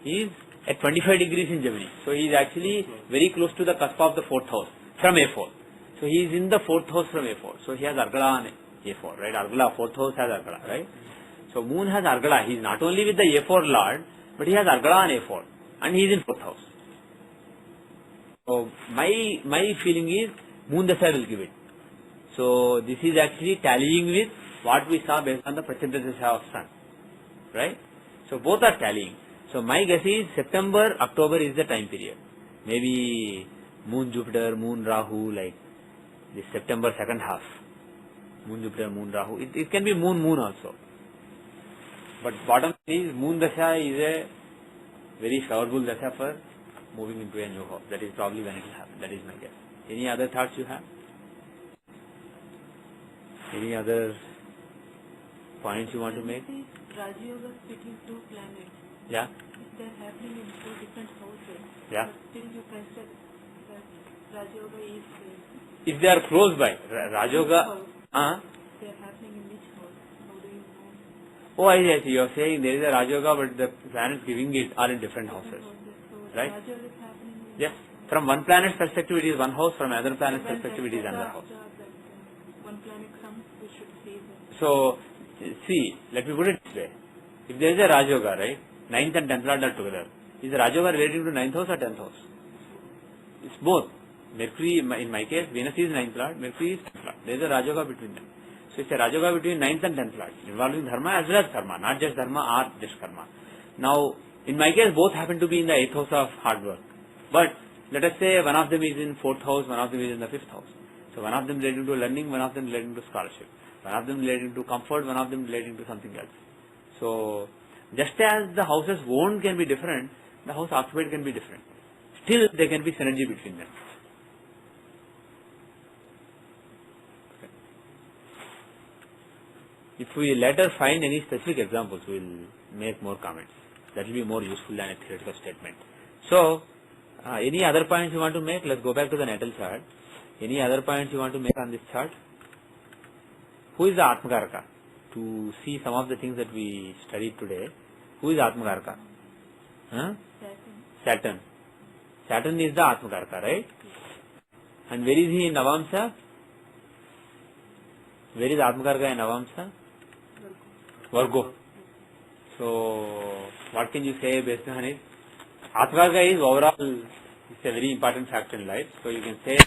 is at 25 degrees in Gemini. So he is actually very close to the cusp of the 4th house from A4. So he is in the 4th house from A4. So he has Argala on A4, right? Argala, 4th house has Argala, right? So Moon has Argala. He is not only with the A4 Lord, but he has Argala on A4. And he is in 4th house. So my feeling is Moon dasha will give it. So this is actually tallying with what we saw based on the Prachanda dasha of Sun. Right? So both are tallying. So my guess is September, October is the time period. Maybe Moon Jupiter, Moon Rahu, like this September second half. Moon Jupiter, Moon Rahu. It can be Moon also. But bottom is Moon Dasha is a very favorable Dasha for moving into a new house. That is probably when it will happen. That is my guess. Any other thoughts you have? Any other points you want to make? Raja Yoga between two planets. Yeah? If they are happening in two different houses, Yeah. but still you consider that Raja Yoga is If they are close by, Rajoga. house. They are happening in which house? How do you know? Oh, I see. You are saying there is a Rajoga, but the planets giving it are in different houses. So Right? Raja Yoga is happening in Yes. From one planet's perspective, it is one house. From another planet's perspective, it is another house. One planet comes, we should see that. So, see, let me put it this way. If there is a Rajoga, right, 9th and 10th lord are together, is the Rajoga relating to 9th house or 10th house? It's both. Mercury, in my case, Venus is 9th lord, Mercury is 10th lord. There is a Rajoga between them. So it's a Rajoga between 9th and 10th lord, involving Dharma as well as Karma, not just Dharma or just Karma. Now, in my case, both happen to be in the 8th house of hard work. But, let us say one of them is in 4th house, one of them is in the 5th house. So one of them relating to learning, one of them relating to scholarship. One of them relating to comfort, one of them relating to something else. So, just as the houses owned can be different, the house occupied can be different. Still, there can be synergy between them. Okay. If we later find any specific examples, we will make more comments. That will be more useful than a theoretical statement. So, any other points you want to make? Let's go back to the natal chart. Any other points you want to make on this chart? Who is the Atmakaraka? To see some of the things that we studied today, who is Atmakaraka? Huh? Saturn. Saturn is the Atmakaraka, right? And where is he in Navamsa? Where is Atmakaraka in Navamsa? Virgo. So, what can you say based on it? Atmakaraka is overall, it's a very important factor in life. So, you can say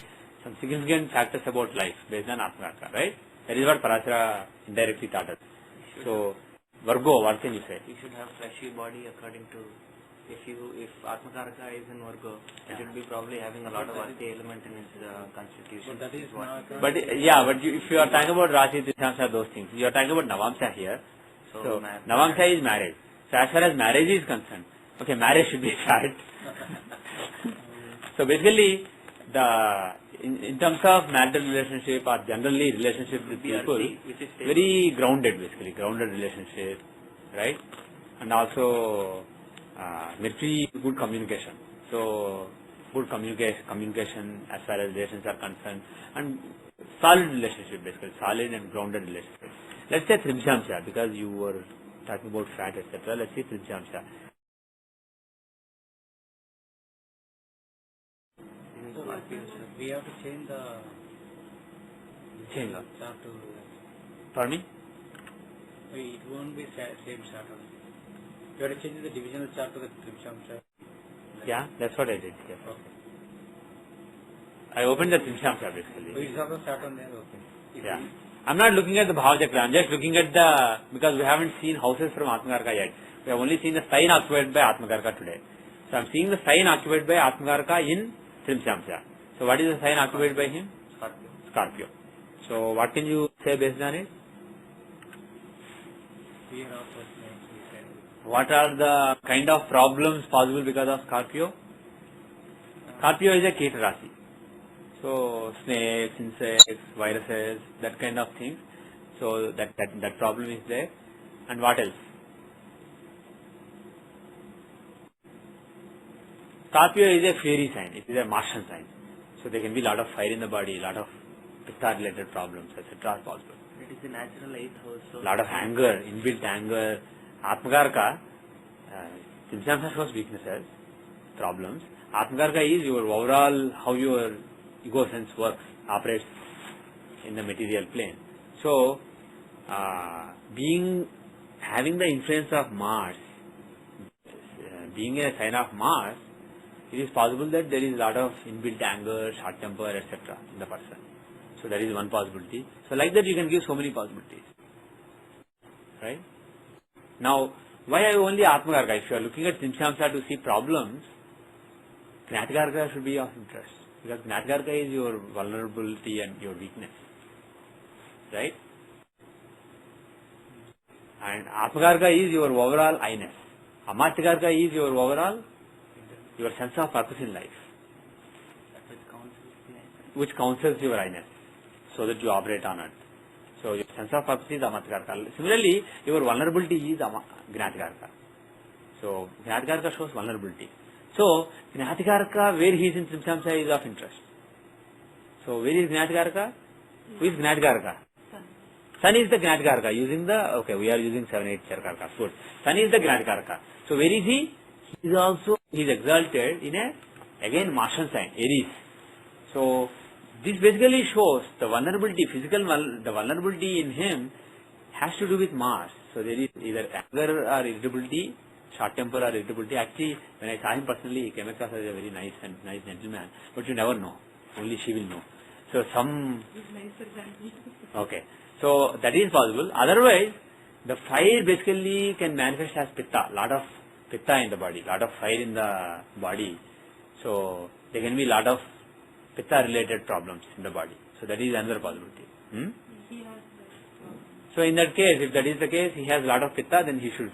some significant factors about life based on Atmakaraka, right? That is what Parashara indirectly taught us. So, Virgo, what can you say? You should have fleshy body according to, if Atmakaraka is in Virgo, it should be probably having a lot of Ati element in its constitution. But that is not. But yeah, but if you are talking about Rashi, Tishamsa, those things, you are talking about Navamsa here. So Navamsa is marriage. So as far as marriage is concerned, okay, marriage should be start. So basically, in terms of marital relationship or generally relationship with people, very grounded basically, grounded relationship, right? And also Mercury, good communication. So good communication as far as relations are concerned, and solid relationship basically, solid and grounded relationship. Let's say Trimshamsha, because you were talking about fat, etc. Let's say Trimshamsha. We have to change the chart to. Pardon me? It won't be same chart only. You have to change the divisional chart to the Trimshamsha. Yeah, that's what I did. Yes. Okay. I opened the Trimshamsha basically. So it's also chart on there. Okay. Yeah. I'm not looking at the Bhavachakra, I'm just looking at because we haven't seen houses from Atmakaraka yet. We have only seen the sign occupied by Atmakaraka today. So I'm seeing the sign occupied by Atmakaraka in Trimshamsha. So what is the sign occupied by him? Scorpio. So what can you say based on it? Fear of what What are the kind of problems possible because of Scorpio? Scorpio is a Ketu Rasi. So snakes, insects, viruses, that kind of thing. So that problem is there. And what else? Scorpio is a fiery sign. It is a Martian sign. So there can be a lot of fire in the body, a lot of pitta-related problems, etc. are possible. It is the natural 8th house. So A lot of anger, inbuilt anger. Atmakaraka, Trimshamsha shows weaknesses, problems. Atmakaraka is your overall, how your ego sense works, operates in the material plane. So, having the influence of Mars, being a sign of Mars, it is possible that there is a lot of inbuilt anger, short temper, etc. in the person. So that is one possibility. So like that you can give so many possibilities. Right? Now, why I only Atmakaraka? If you are looking at Trimshamsha to see problems, Gnatikaraka should be of interest. Because Gnatikaraka is your vulnerability and your weakness. Right? And Atmakarka is your overall I-ness. Amatyakarka is your overall, your sense of purpose in life, which counsels your I-ness, so that you operate on it. So your sense of purpose is Amatyakarka. Similarly, your vulnerability is Gnatikarka. So Gnatikarka shows vulnerability. So Gnatikarka, where he is in Trimsamsa, is of interest. So where is Gnatikarka? Who is Gnatikarka? Sun is the Gnatikarka. Using the, okay, we are using 7-8 Charkarka. Good. Sun is the Gnatikarka. So where is he? He is also, he is exalted in a, again, Martian sign, Aries. So this basically shows the vulnerability, the vulnerability in him has to do with Mars. So there is either anger or irritability, short temper or irritability. Actually, when I saw him personally, he came across as a very nice gentleman. But you never know. Only she will know. So some... Okay. So that is possible. Otherwise, the fire basically can manifest as pitta. Lot of pitta in the body. Lot of fire in the body. So there can be lot of pitta related problems in the body. So that is another possibility. So in that case, if that is the case, he has lot of pitta, then he should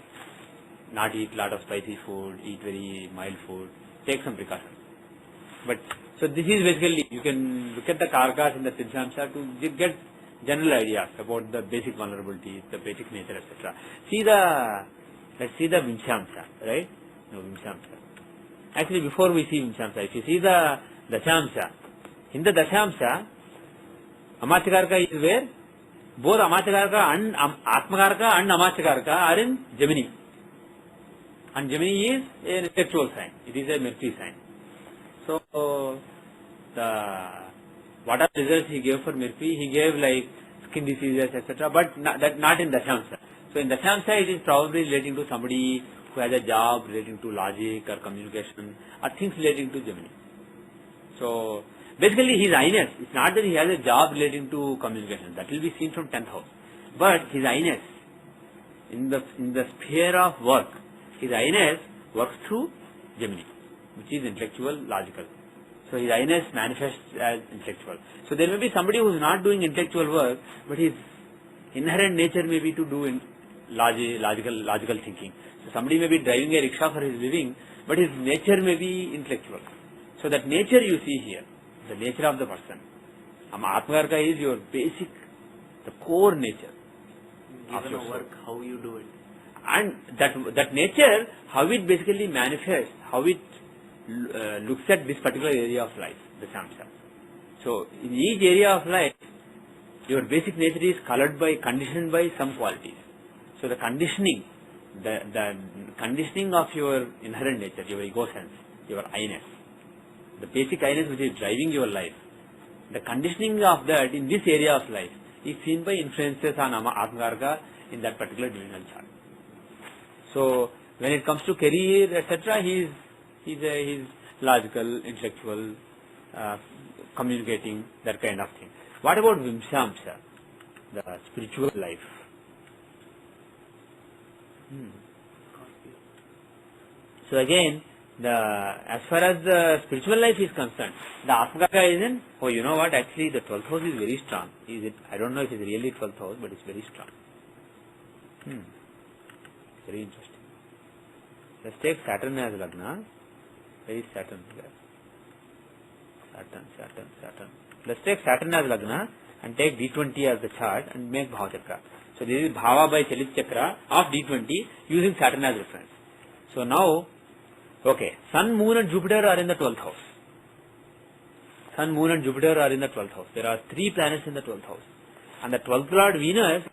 not eat lot of spicy food, eat very mild food, take some precautions. But so this is basically, you can look at the karkas in the Trimsamsa to get general ideas about the basic vulnerabilities, the basic nature, etc. Let's see the Vimshamsa, right? No, Vimshamsa. Actually, before we see Vimshamsa, if you see the Dashamsa, in the Dashamsa, Amatyakarka is where both Amatyakarka and Atmakarka and Amatyakarka are in Gemini. And Gemini is an intellectual sign. It is a Mercury sign. So, what are the results he gave for Mercury? He gave like skin diseases, etc. But not in Dashamsa. So in Dashamsa, it is probably relating to somebody who has a job relating to logic or communication or things relating to Gemini. So basically his I-ness, it's not that he has a job relating to communication. That will be seen from 10th house. But his I-ness, in the sphere of work, his I-ness works through Gemini, which is intellectual, logical. So his I-ness manifests as intellectual. So there may be somebody who is not doing intellectual work, but his inherent nature may be to do in logical thinking. So somebody may be driving a rickshaw for his living, but his nature may be intellectual. So that nature you see here, the nature of the person. Atmakarka is your basic, the core nature. Given a work, how you do it. And that nature, how it basically manifests, how it looks at this particular area of life, the Samsa. So in each area of life, your basic nature is conditioned by some qualities. So the conditioning of your inherent nature, your ego sense, your I-ness, the basic I-ness which is driving your life, the conditioning of that in this area of life is seen by influences on Atmakarka in that particular divisional chart. So when it comes to career, etc., he's logical, intellectual, communicating, that kind of thing. What about Vimshamsa, the spiritual life? So again, as far as the spiritual life is concerned, the Atmakarka is in, oh, you know what, actually the 12th house is very strong. I don't know if it's really 12th house, but it's very strong. Very interesting. Let's take Saturn as Lagna. Where is Saturn here? Saturn. Let's take Saturn as Lagna and take D20 as the chart and make Bhava Chakra. So this is Bhava by Chalit Chakra of D20 using Saturn as reference. So now, okay, Sun, Moon and Jupiter are in the 12th house. Sun, Moon and Jupiter are in the 12th house. There are 3 planets in the 12th house. And the 12th Lord Venus